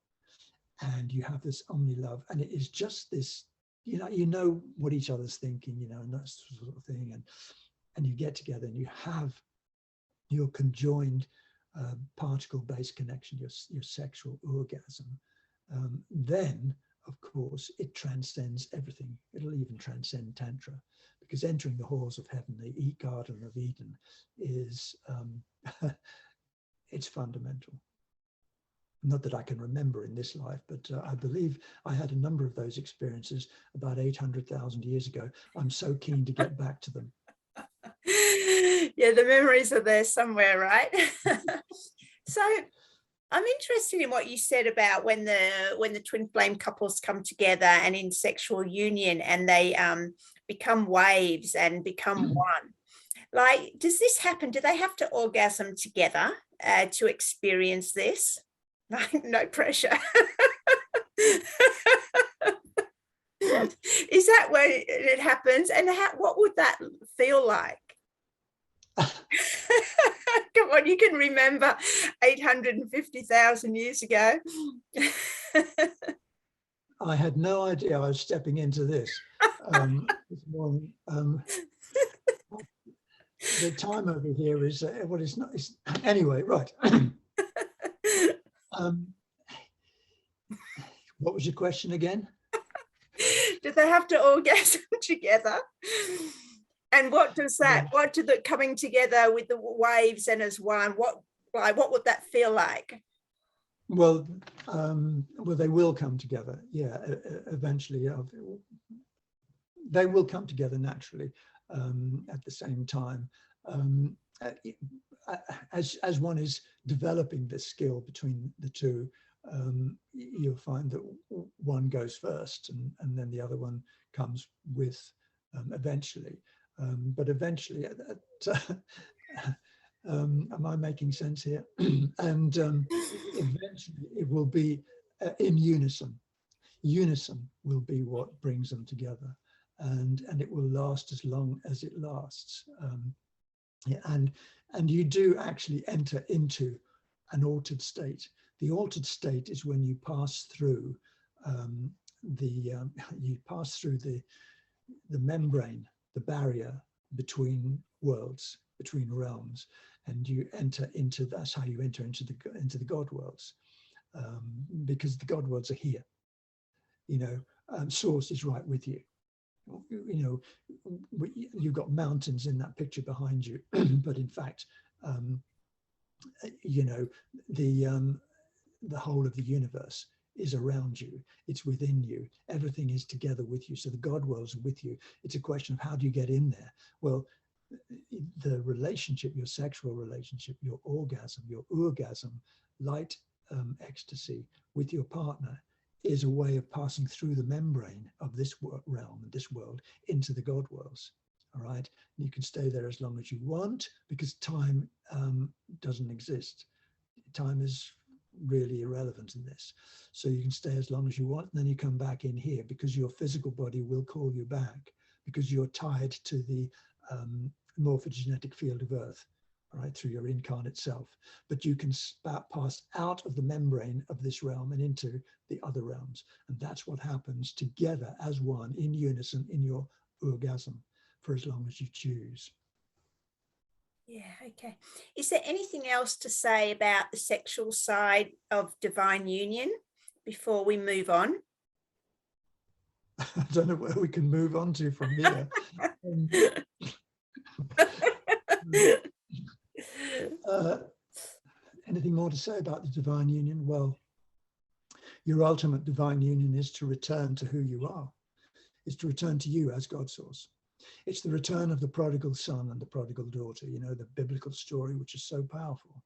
and you have this Omni love, and it is just this, you know what each other's thinking, you know, and that sort of thing. And you get together and you have your conjoined particle-based connection, your sexual orgasm. Then, of course, it transcends everything. It'll even transcend Tantra, because entering the halls of heaven, the Garden of Eden, is it's fundamental. Not that I can remember in this life, but I believe I had a number of those experiences about 800,000 years ago. I'm so keen to get back to them. Yeah, the memories are there somewhere, right? So I'm interested in what you said about when the twin flame couples come together and in sexual union, and they become waves and become one. Like, does this happen? Do they have to orgasm together to experience this? No pressure. Is that when it happens? And what would that feel like? Come on, you can remember 850,000 years ago. I had no idea I was stepping into this. This morning. The time over here is what is not. Anyway, right. What was your question again? Do they have to orgasm together? And what does that? What do the coming together with the waves and as one? What would that feel like? Well, they will come together. Yeah, eventually, they will come together naturally at the same time. As one is developing this skill between the two, you'll find that one goes first, and then the other one comes with eventually. But eventually, am I making sense here? And eventually it will be in unison. Unison will be what brings them together, and it will last as long as it lasts. And you do actually enter into an altered state. The altered state is when you pass through the membrane, the barrier between worlds, between realms, and you enter into, that's how you enter into the God worlds, because the God worlds are here. Source is right with you. You've got mountains in that picture behind you, but in fact, the whole of the universe is around you. It's within you. Everything is together with you. So the God worlds are with you. It's a question of how do you get in there? Well, the relationship, your sexual relationship, your orgasm, light ecstasy with your partner is a way of passing through the membrane of this realm, this world, into the God worlds. All right. And you can stay there as long as you want, because time doesn't exist. Time is really irrelevant in this. So you can stay as long as you want, and then you come back in here, because your physical body will call you back, because you're tied to the morphogenetic field of Earth, right, through your incarnate self. But you can pass out of the membrane of this realm and into the other realms. And that's what happens together as one, in unison, in your orgasm, for as long as you choose. Yeah, okay. Is there anything else to say about the sexual side of divine union before we move on? I don't know where we can move on to from here. Anything more to say about the divine union? Well, your ultimate divine union is to return to who you are. It's to return to you as God source. It's the return of the prodigal son and the prodigal daughter, the biblical story, which is so powerful.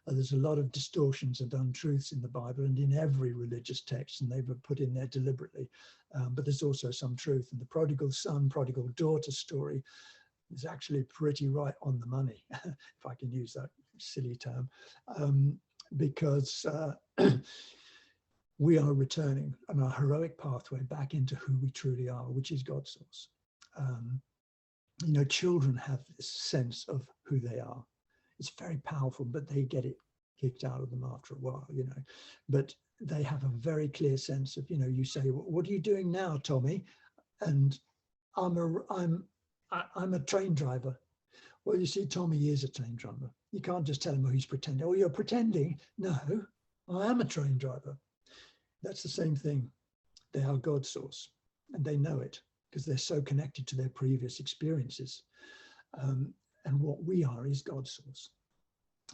There's a lot of distortions and untruths in the Bible and in every religious text, and they've been put in there deliberately. But there's also some truth. And the prodigal son, prodigal daughter story is actually pretty right on the money, if I can use that silly term, because we are returning on our heroic pathway back into who we truly are, which is God's source. Children have this sense of who they are. It's very powerful, but they get it kicked out of them after a while, But they have a very clear sense of, you say, what are you doing now, Tommy? And I'm a train driver. Well, you see, Tommy is a train driver. You can't just tell him, oh, he's pretending. Oh, you're pretending? No, I am a train driver. That's the same thing. They are God's source, and they know it because they're so connected to their previous experiences. And what we are is God's source.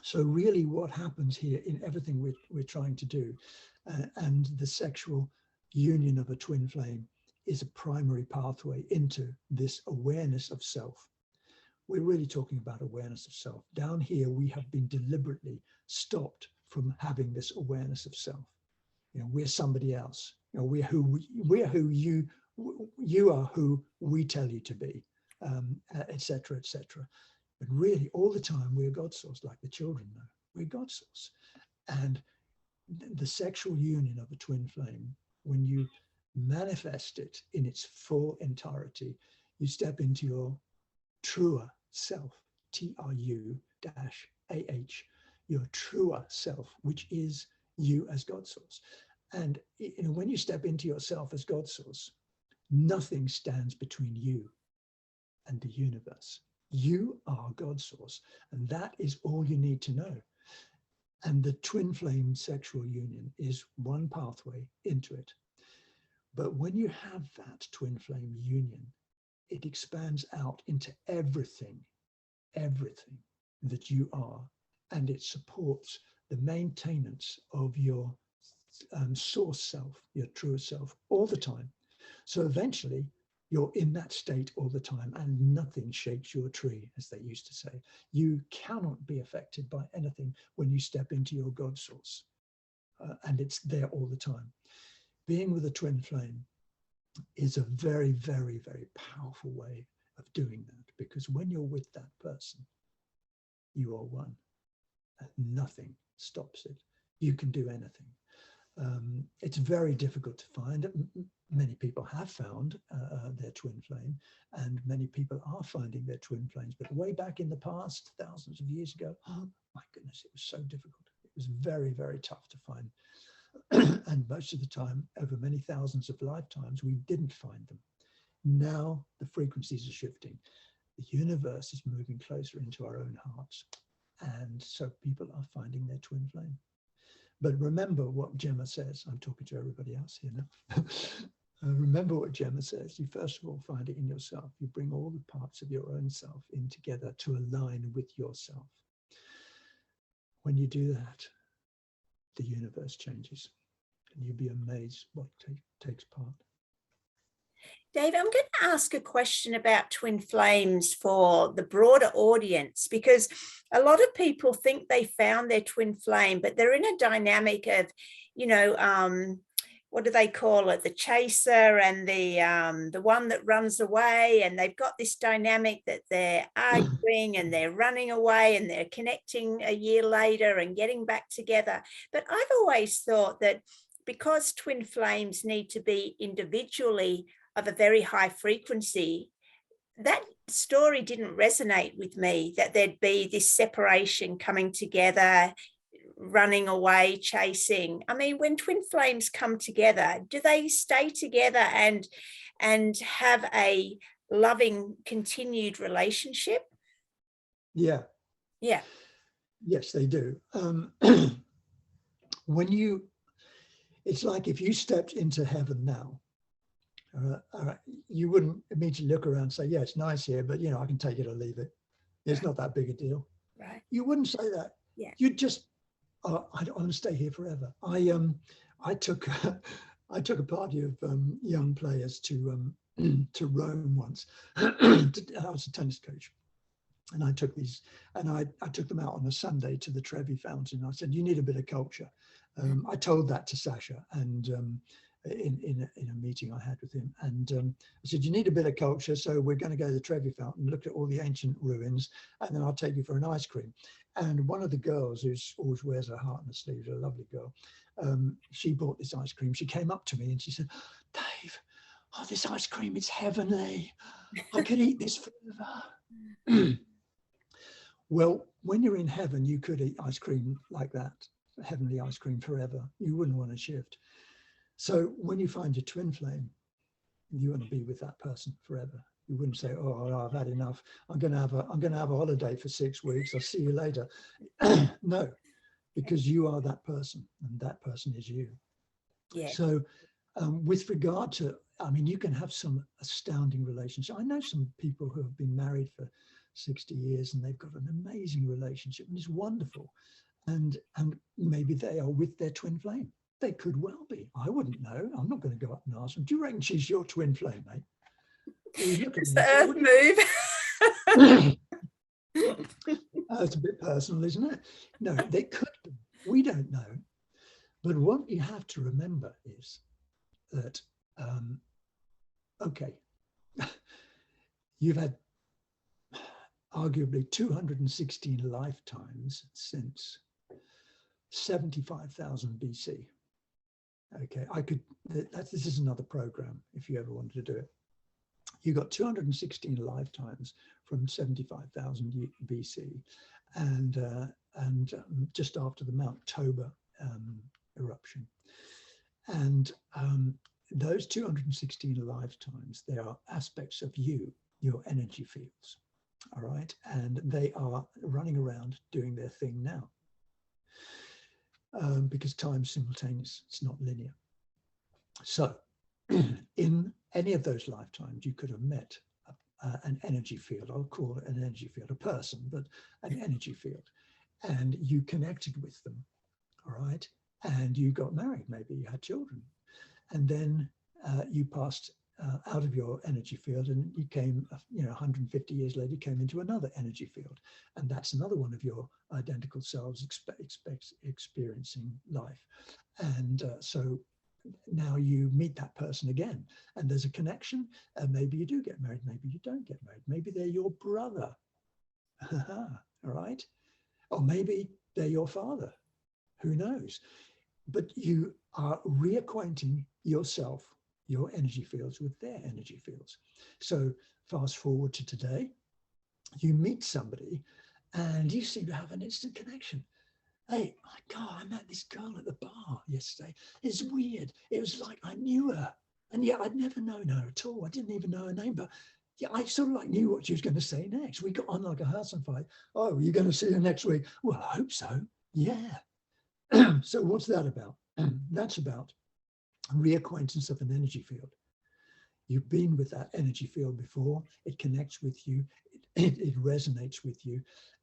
So really what happens here in everything we're trying to do, and the sexual union of a twin flame is a primary pathway into this awareness of self. We're really talking about awareness of self. Down here, we have been deliberately stopped from having this awareness of self. We're somebody else. We're who you are who we tell you to be, etc., etc. But really, all the time, we're God's source, like the children know. We're God's source. And the sexual union of a twin flame, when you manifest it in its full entirety, you step into your truer self, TRU-AH, your truer self, which is you as God source. And when you step into yourself as God source, nothing stands between you and the universe. You are God source, and that is all you need to know. And the twin flame sexual union is one pathway into it. But when you have that twin flame union, it expands out into everything that you are, and it supports the maintenance of your source self, your truer self, all the time. So eventually you're in that state all the time, and nothing shakes your tree, as they used to say. You cannot be affected by anything when you step into your God source, and it's there all the time. Being with a twin flame is a very, very, very powerful way of doing that, because when you're with that person, you are one, and nothing stops it. You can do anything. It's very difficult to find. Many people have found their twin flame, and many people are finding their twin flames. But way back in the past, thousands of years ago, oh my goodness, it was so difficult. It was very, very tough to find. And most of the time, over many thousands of lifetimes, we didn't find them. Now the frequencies are shifting. The universe is moving closer into our own hearts. And so people are finding their twin flame. But remember what Gemma says. I'm talking to everybody else here now. Remember what Gemma says. You first of all find it in yourself. You bring all the parts of your own self in together to align with yourself. When you do that, the universe changes, and you'll be amazed what takes part. Dave, I'm going to ask a question about twin flames for the broader audience, because a lot of people think they found their twin flame, but they're in a dynamic of, what do they call it? The chaser and the one that runs away, and they've got this dynamic that they're arguing and they're running away and they're connecting a year later and getting back together. But I've always thought that because twin flames need to be individually of a very high frequency, that story didn't resonate with me, that there'd be this separation, coming together, running away, chasing. I mean, when twin flames come together, do they stay together and have a loving, continued relationship? Yeah. Yes, they do. It's like if you stepped into heaven now, you wouldn't immediately look around and say, yeah, it's nice here, but I can take it or leave it. It's not that big a deal. Right. You wouldn't say that. Yeah. You'd just, I want to stay here forever. I took a party of young players to Rome once. I was a tennis coach, and I took these, and I took them out on a Sunday to the Trevi Fountain. I said, you need a bit of culture. I told that to Sasha, and in a meeting I had with him, and I said, you need a bit of culture, so we're going to go to the Trevi Fountain, look at all the ancient ruins, and then I'll take you for an ice cream. And one of the girls, who always wears her heart on her sleeve, a lovely girl, she bought this ice cream. She came up to me and she said, Dave, oh, this ice cream is heavenly. I could eat this forever. Well, when you're in heaven, you could eat ice cream like that, heavenly ice cream forever. You wouldn't want to shift. So when you find your twin flame, you want to be with that person forever. You wouldn't say, oh, I've had enough. I'm going to have a holiday for 6 weeks. I'll see you later. No, because you are that person, and that person is you. Yeah. So with regard to, you can have some astounding relationships. I know some people who have been married for 60 years and they've got an amazing relationship, and it's wonderful. And maybe they are with their twin flame. They could well be. I wouldn't know. I'm not going to go up and ask them, do you reckon she's your twin flame, mate? It's the Earth move. It's a bit personal, isn't it? No, they could be. We don't know. But what you have to remember is that, okay, you've had arguably 216 lifetimes since 75,000 BC. Okay, this is another program if you ever wanted to do it. You got 216 lifetimes from 75,000 BC and just after the Mount Toba eruption. And those 216 lifetimes, they are aspects of you, your energy fields, all right? And they are running around doing their thing now. Because time's simultaneous, it's not linear. So in any of those lifetimes, you could have met an energy field. I'll call it an energy field, a person, but an energy field. And you connected with them, all right? And you got married, maybe you had children. And then you passed out of your energy field and you came, 150 years later, you came into another energy field. And that's another one of your identical selves experiencing life. And so now you meet that person again and there's a connection. Maybe you do get married, maybe you don't get married. Maybe they're your brother, all right? Or maybe they're your father, who knows? But you are reacquainting yourself, your energy fields, with their energy fields. So fast forward to today, you meet somebody and you seem to have an instant connection. Hey, my God, I met this girl at the bar yesterday. It's weird. It was like I knew her. And yet I'd never known her at all. I didn't even know her name, but yeah, I sort of like knew what she was going to say next. We got on like a house on fire. Oh, you're going to see her next week? Well, I hope so. Yeah. So what's that about? That's about reacquaintance of an energy field. You've been with that energy field before. It connects with you. It resonates with you.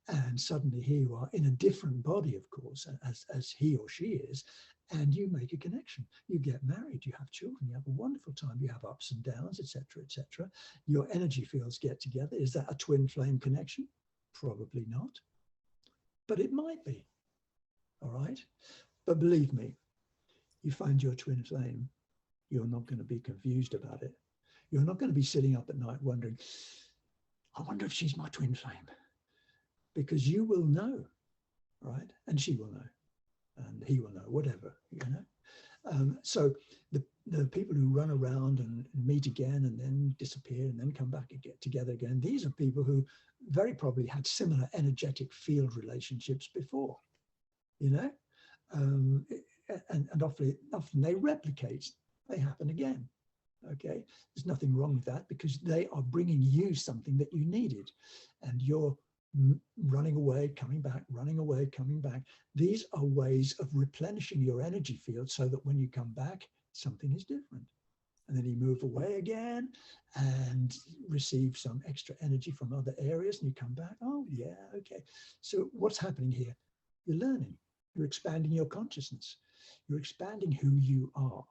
And suddenly here you are in a different body, of course, as he or she is, and you make a connection. You get married, you have children, you have a wonderful time, you have ups and downs, etc., etc. Your energy fields get together. Is that a twin flame connection? Probably not, but it might be, all right? But believe me, you find your twin flame, you're not going to be confused about it. You're not going to be sitting up at night wondering, I wonder if she's my twin flame. Because you will know, right? And she will know, and he will know, whatever, So the people who run around and meet again and then disappear and then come back and get together again, these are people who very probably had similar energetic field relationships before, and often they replicate, they happen again. Okay, there's nothing wrong with that because they are bringing you something that you needed, and you're running away, coming back, running away, coming back. These are ways of replenishing your energy field so that when you come back, something is different. And then you move away again and receive some extra energy from other areas and you come back. Oh, yeah, okay. So what's happening here? You're learning. You're expanding your consciousness. You're expanding who you are.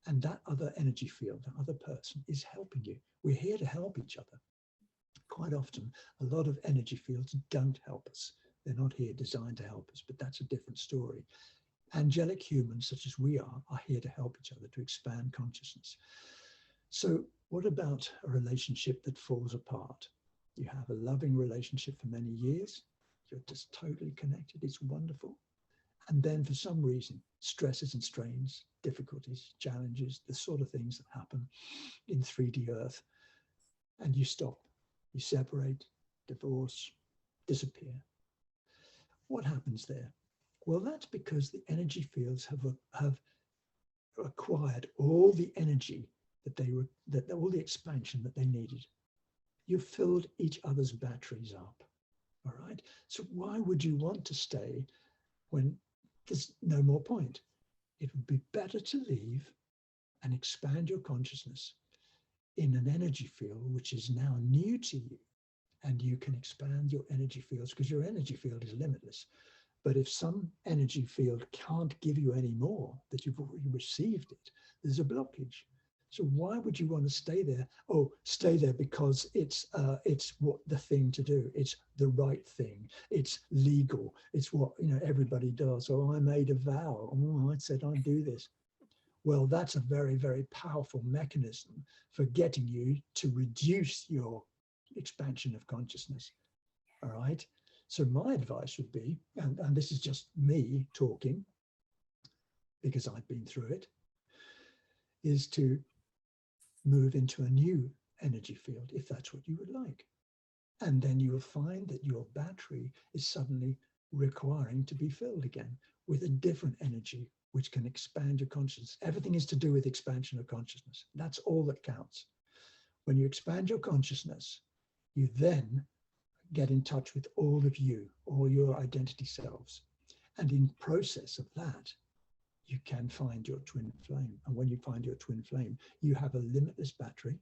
And that other energy field, that other person is helping you. We're here to help each other. Quite often, a lot of energy fields don't help us. They're not here designed to help us, but that's a different story. Angelic humans, such as we are here to help each other, to expand consciousness. So what about a relationship that falls apart? You have a loving relationship for many years. You're just totally connected. It's wonderful. And then for some reason, stresses and strains, difficulties, challenges, the sort of things that happen in 3D Earth, and you stop. You separate, divorce, disappear. What happens there? Well, that's because the energy fields have acquired all the energy that all the expansion that they needed. You've filled each other's batteries up, all right? So why would you want to stay when there's no more point? It would be better to leave and expand your consciousness in an energy field which is now new to you, and you can expand your energy fields because your energy field is limitless. But if some energy field can't give you any more, that you've already received it, there's a blockage. So why would you want to stay there? Oh, stay there because it's what the thing to do. It's the right thing. It's legal. It's what everybody does. Oh, I made a vow. Oh, I said I'd do this. Well, that's a very, very powerful mechanism for getting you to reduce your expansion of consciousness. All right. So my advice would be, and this is just me talking because I've been through it, is to move into a new energy field, if that's what you would like. And then you will find that your battery is suddenly requiring to be filled again with a different energy, which can expand your consciousness. Everything is to do with expansion of consciousness. That's all that counts. When you expand your consciousness, you then get in touch with all of you, all your identity selves. And in process of that, you can find your twin flame. And when you find your twin flame, you have a limitless battery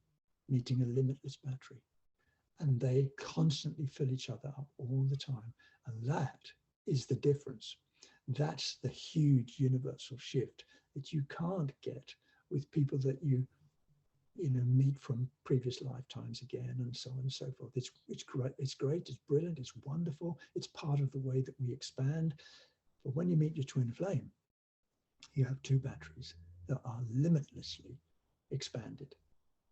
meeting a limitless battery. And they constantly fill each other up all the time. And that is the difference. That's the huge universal shift that you can't get with people that you meet from previous lifetimes again, and so on and so forth. It's great, it's brilliant, it's wonderful. It's part of the way that we expand. But when you meet your twin flame, you have two batteries that are limitlessly expanded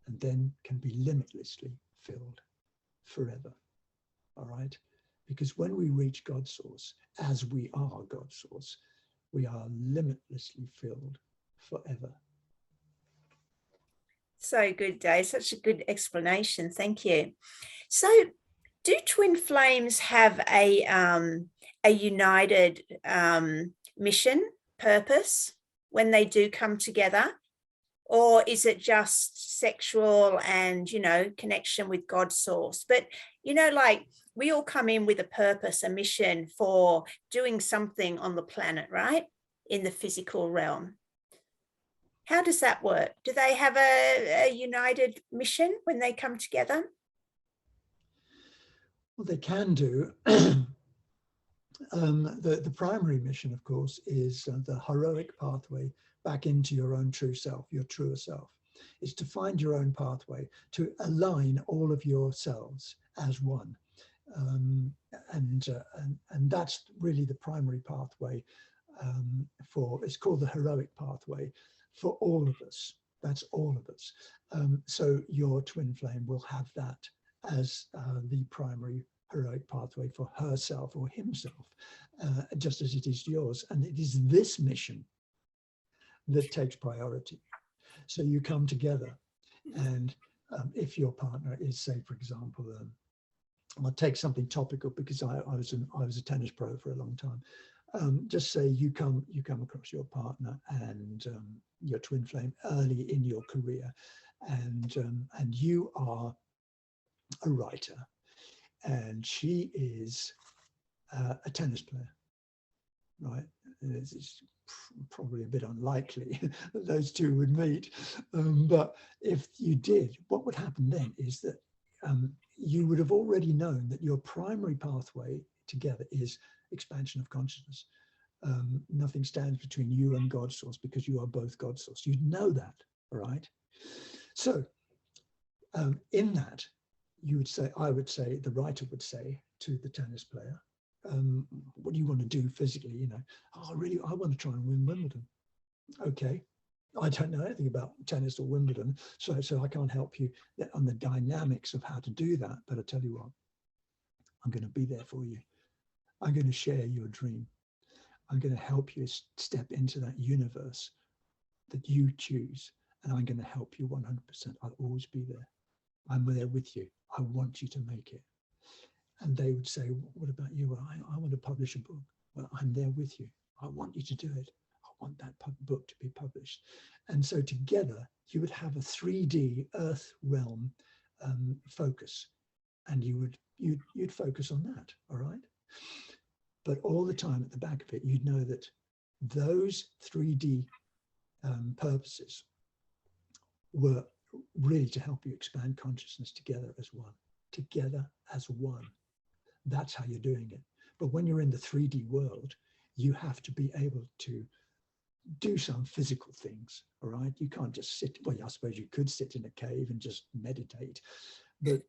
and then can be limitlessly filled forever. All right? Because when we reach God source, as we are God source, we are limitlessly filled forever. So good, Dave. Such a good explanation. Thank you. So, do twin flames have a united mission, purpose when they do come together? Or is it just sexual and, connection with God's source? But, like we all come in with a purpose, a mission for doing something on the planet, right? In the physical realm. How does that work? Do they have a united mission when they come together? Well, they can do. The primary mission, of course, is the heroic pathway back into your own true self, your truer self. Is to find your own pathway, to align all of your selves as one. And that's really the primary pathway it's called the heroic pathway for all of us. That's all of us. So your twin flame will have that as the primary heroic pathway for herself or himself, just as it is yours. And it is this mission that takes priority. So you come together, and if your partner is, say, for example, I'll take something topical because I was a tennis pro for a long time. Just say you come across your partner and your twin flame early in your career, and you are a writer, and she is a tennis player, right? It's probably a bit unlikely that those two would meet, but if you did, what would happen then is that you would have already known that your primary pathway together is expansion of consciousness. Nothing stands between you and God's source because you are both God's source. You know that, right? So in that, I would say, the writer would say to the tennis player, what do you want to do physically? I want to try and win Wimbledon. Okay. I don't know anything about tennis or Wimbledon, so I can't help you on the dynamics of how to do that. But I tell you what, I'm going to be there for you. I'm going to share your dream. I'm going to help you step into that universe that you choose, and I'm going to help you 100%. I'll always be there. I'm there with you. I want you to make it. And they would say, what about you? Well, I want to publish a book. Well, I'm there with you. I want you to do it. I want that book to be published. And so together, you would have a 3D earth realm focus, and you'd focus on that, all right? But all the time at the back of it, you'd know that those 3D purposes were really to help you expand consciousness together as one. Together as one. That's how you're doing it. But when you're in the 3D world, you have to be able to do some physical things, all right? You can't just sit, well, I suppose you could sit in a cave and just meditate, but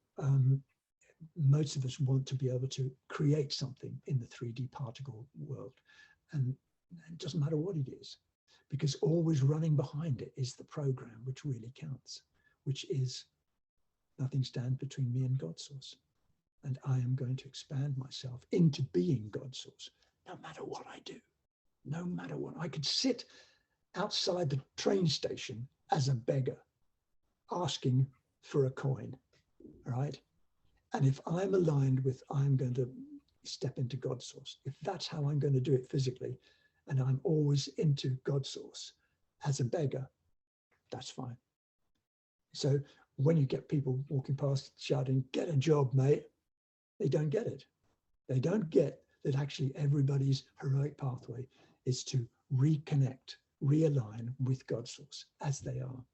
most of us want to be able to create something in the 3D particle world. And it doesn't matter what it is, because always running behind it is the program which really counts, which is nothing stands between me and God's source. And I am going to expand myself into being God's source, no matter what I do. No matter what. I could sit outside the train station as a beggar asking for a coin, right? And if I'm aligned with, I'm going to step into God source, if that's how I'm going to do it physically, and I'm always into God source as a beggar, that's fine. So when you get people walking past shouting, "Get a job, mate," they don't get it. They don't get that actually everybody's heroic pathway is to reconnect, realign with God source as they are.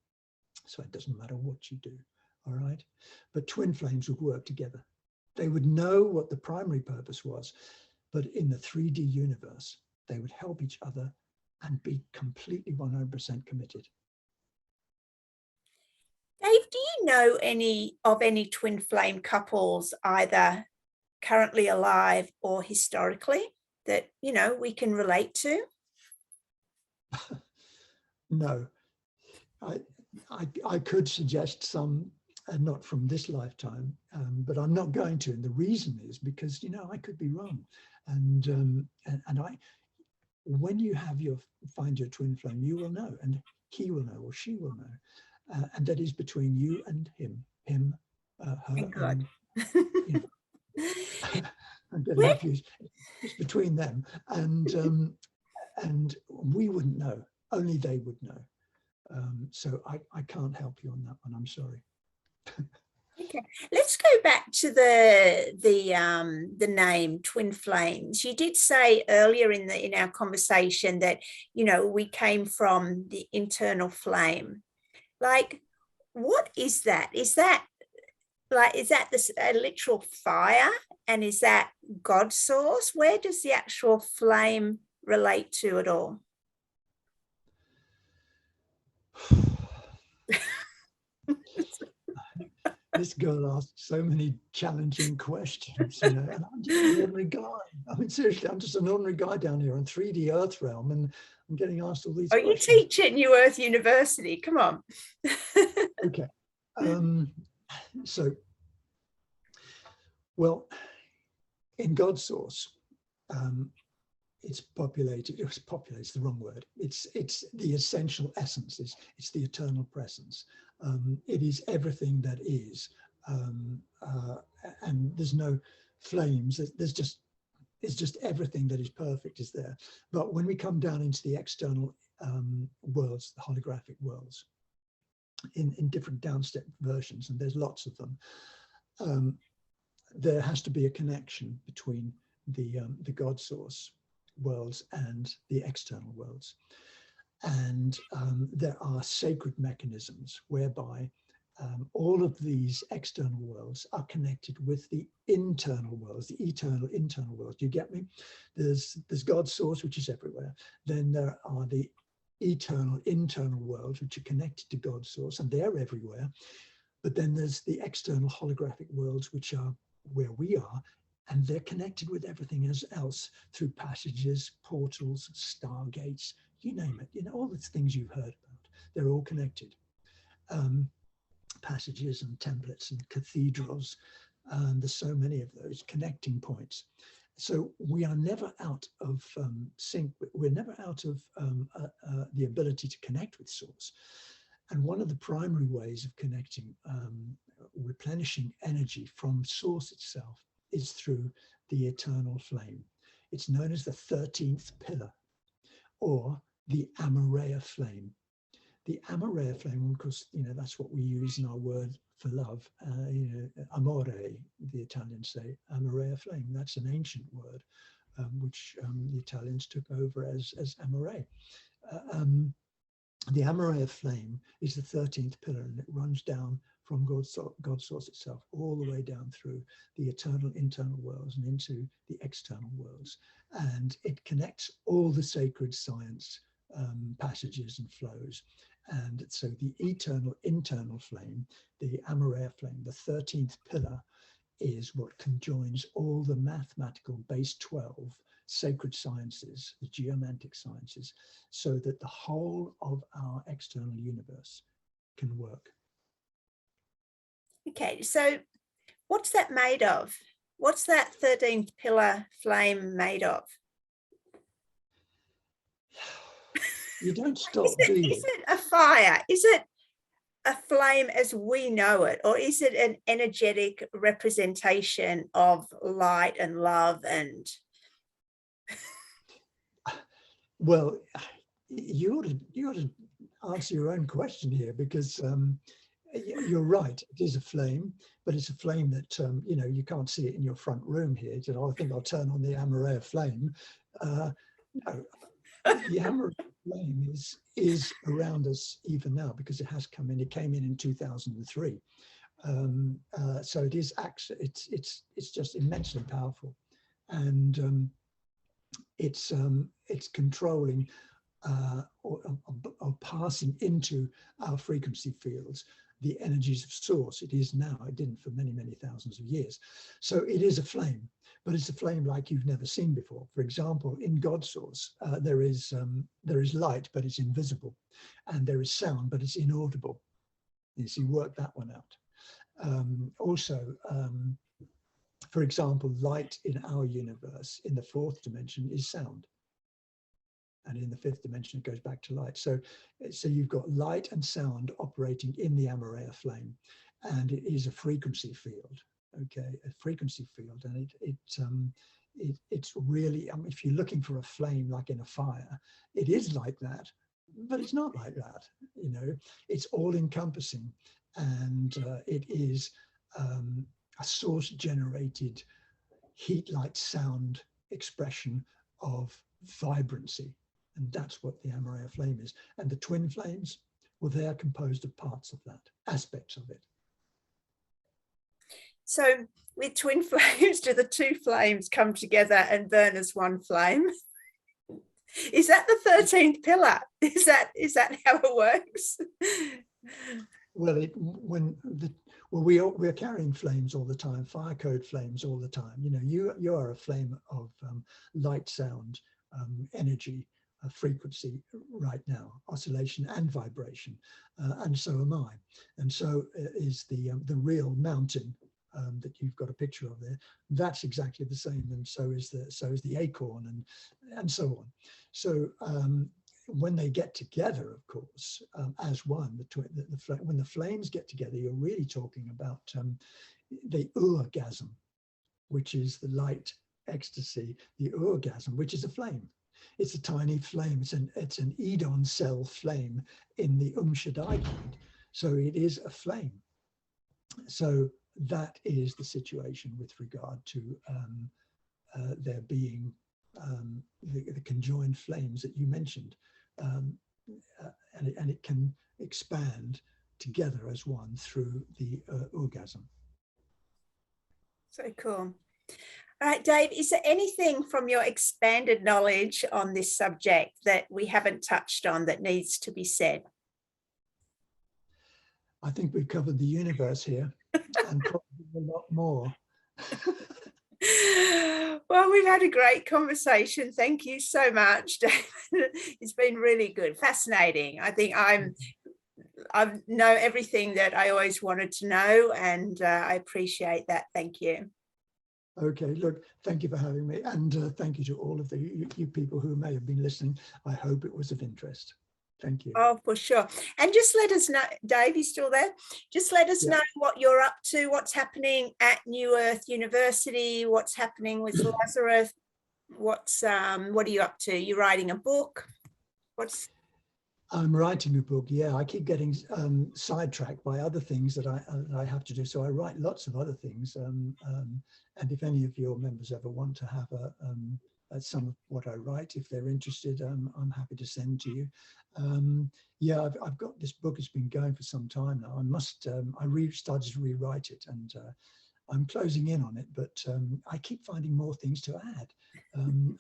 So it doesn't matter what you do, all right? But twin flames would work together. They would know what the primary purpose was, but in the 3D universe, they would help each other and be completely 100% committed. Dave, do you know any twin flame couples, either currently alive or historically, that, you know, we can relate to? No, I could suggest some, not from this lifetime, but I'm not going to. And the reason is because, you know, I could be wrong. And when you find your twin flame, you will know, and he will know, or she will know. And that is between you and him, her. Thank God. You know, I'm getting confused. It's between them, and we wouldn't know. Only they would know. So I can't help you on that one. I'm sorry. Okay, let's go back to the name twin flames. You did say earlier in our conversation that, you know, we came from the internal flame. Like, what is that? Is that this a literal fire? And is that God source? Where does the actual flame relate to at all? This girl asked so many challenging questions, you know, and I'm just an ordinary guy. I mean, seriously, I'm just an ordinary guy down here on 3D Earth realm, and I'm getting asked all these questions. You teach at NewEarth University. Come on. Okay. So, well, in God's source, it's populated. It's the wrong word. It's the essential essence. It's the eternal presence. It is everything that is, and there's no flames. It's just everything that is perfect is there. But when we come down into the external worlds, the holographic worlds, in different downstep versions, and there's lots of them, there has to be a connection between the God source worlds and the external worlds. And there are sacred mechanisms whereby all of these external worlds are connected with the internal worlds, the eternal internal worlds. Do you get me? There's God's source, which is everywhere. Then there are the eternal internal worlds, which are connected to God's source, and they're everywhere. But then there's the external holographic worlds, which are where we are, and they're connected with everything else through passages, portals, stargates, you name it. You know, all the things you've heard about, they're all connected. Passages and templates and cathedrals, there's so many of those connecting points. So we are never out of sync. We're never out of the ability to connect with source. And one of the primary ways of connecting, replenishing energy from source itself, is through the eternal flame. It's known as the 13th pillar, or the Amorea flame. The Amorea flame, of course, you know, that's what we use in our word for love. You know, amore, the Italians say, Amorea flame. That's an ancient word, which the Italians took over as amore. The Amorea flame is the 13th pillar, and it runs down from God's source itself, all the way down through the eternal internal worlds and into the external worlds. And it connects all the sacred science passages and flows. And so the eternal internal flame, the Amorea flame, the 13th pillar, is what conjoins all the mathematical base 12 sacred sciences, the geomantic sciences, so that the whole of our external universe can work. Okay, so what's that made of? What's that 13th pillar flame made of? You don't stop, do you? Is it a fire? Is it a flame as we know it, or is it an energetic representation of light and love? And well, you ought to answer your own question here, because you're right, it is a flame, but it's a flame that you know, you can't see it in your front room here. You know, I think I'll turn on the Amorea flame. No, the Amorea flame is around us even now, because it has come in. It came in 2003, so it is actually it's just immensely powerful, and it's controlling or passing into our frequency fields the energies of source. It is now. It didn't for many thousands of years. So it is a flame, but it's a flame like you've never seen before. For example, in God source, there is light, but it's invisible, and there is sound, but it's inaudible. You see, work that one out. Also, for example, light in our universe, in the fourth dimension, is sound. And in the fifth dimension, it goes back to light. So you've got light and sound operating in the Amorea flame, and it is a frequency field. Okay, a frequency field, and it's really, if you're looking for a flame like in a fire, it is like that, but it's not like that. You know, it's all encompassing, and it is a source generated heat, light, sound expression of vibrancy. And that's what the Amorea flame is. And the twin flames, well, they are composed of parts of that, aspects of it. so with twin flames, do the two flames come together and burn as one flame? Is that the 13th pillar? Is that how it works? Well, we're carrying flames all the time, fire code flames all the time. You know, you are a flame of light, sound, energy, frequency right now, oscillation and vibration, and so am I. And so is the real mountain that you've got a picture of there. That's exactly the same, and so is the acorn, and so on. So when they get together, of course, as one, when the flames get together, you're really talking about the orgasm, which is the light ecstasy, the orgasm, which is a flame. It's a tiny flame. It's an Edon cell flame in the Shaddai kind. So it is a flame. So that is the situation with regard to there being the conjoined flames that you mentioned, and it can expand together as one through the orgasm. So cool. All right, Dave, is there anything from your expanded knowledge on this subject that we haven't touched on that needs to be said? I think we've covered the universe here, and probably a lot more. Well, we've had a great conversation. Thank you so much, David. It's been really good, fascinating. I think I know everything that I always wanted to know, and I appreciate that. Thank you. Okay, look, thank you for having me, and thank you to all of you people who may have been listening. I hope it was of interest. Thank you. Oh, for sure. And just let us know, Dave, you still there? Just let us know what you're up to, what's happening at NewEarth University, what's happening with Lazarus, what are you up to? You're writing a book? I'm writing a book, yeah. I keep getting sidetracked by other things that I have to do. So I write lots of other things. And if any of your members ever want to have some of what I write, if they're interested, I'm happy to send to you. Yeah, I've got this book. It's been going for some time now. I started to rewrite it, and I'm closing in on it, but I keep finding more things to add. And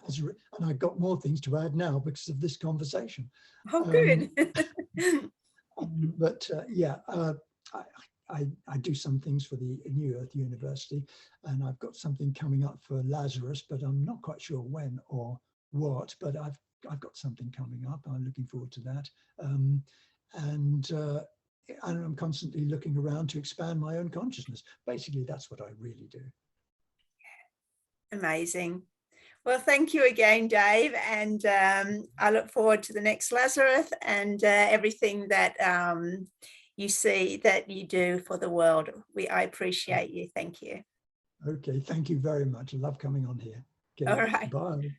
I've got more things to add now because of this conversation. Oh, good. I do some things for the NewEarth University, and I've got something coming up for Lazarus, but I'm not quite sure when or what, but I've got something coming up. I'm looking forward to that. And I'm constantly looking around to expand my own consciousness. Basically, that's what I really do. Amazing. Well, thank you again, Dave. And I look forward to the next Lazarus and everything that you see that you do for the world. I appreciate you. Thank you. Okay, thank you very much. I love coming on here. Okay, All right. bye.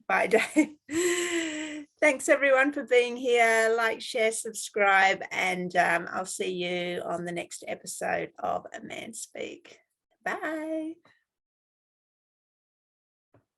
Bye, Dave. Thanks, everyone, for being here. Like, share, subscribe, and I'll see you on the next episode of A Man Speak. Bye.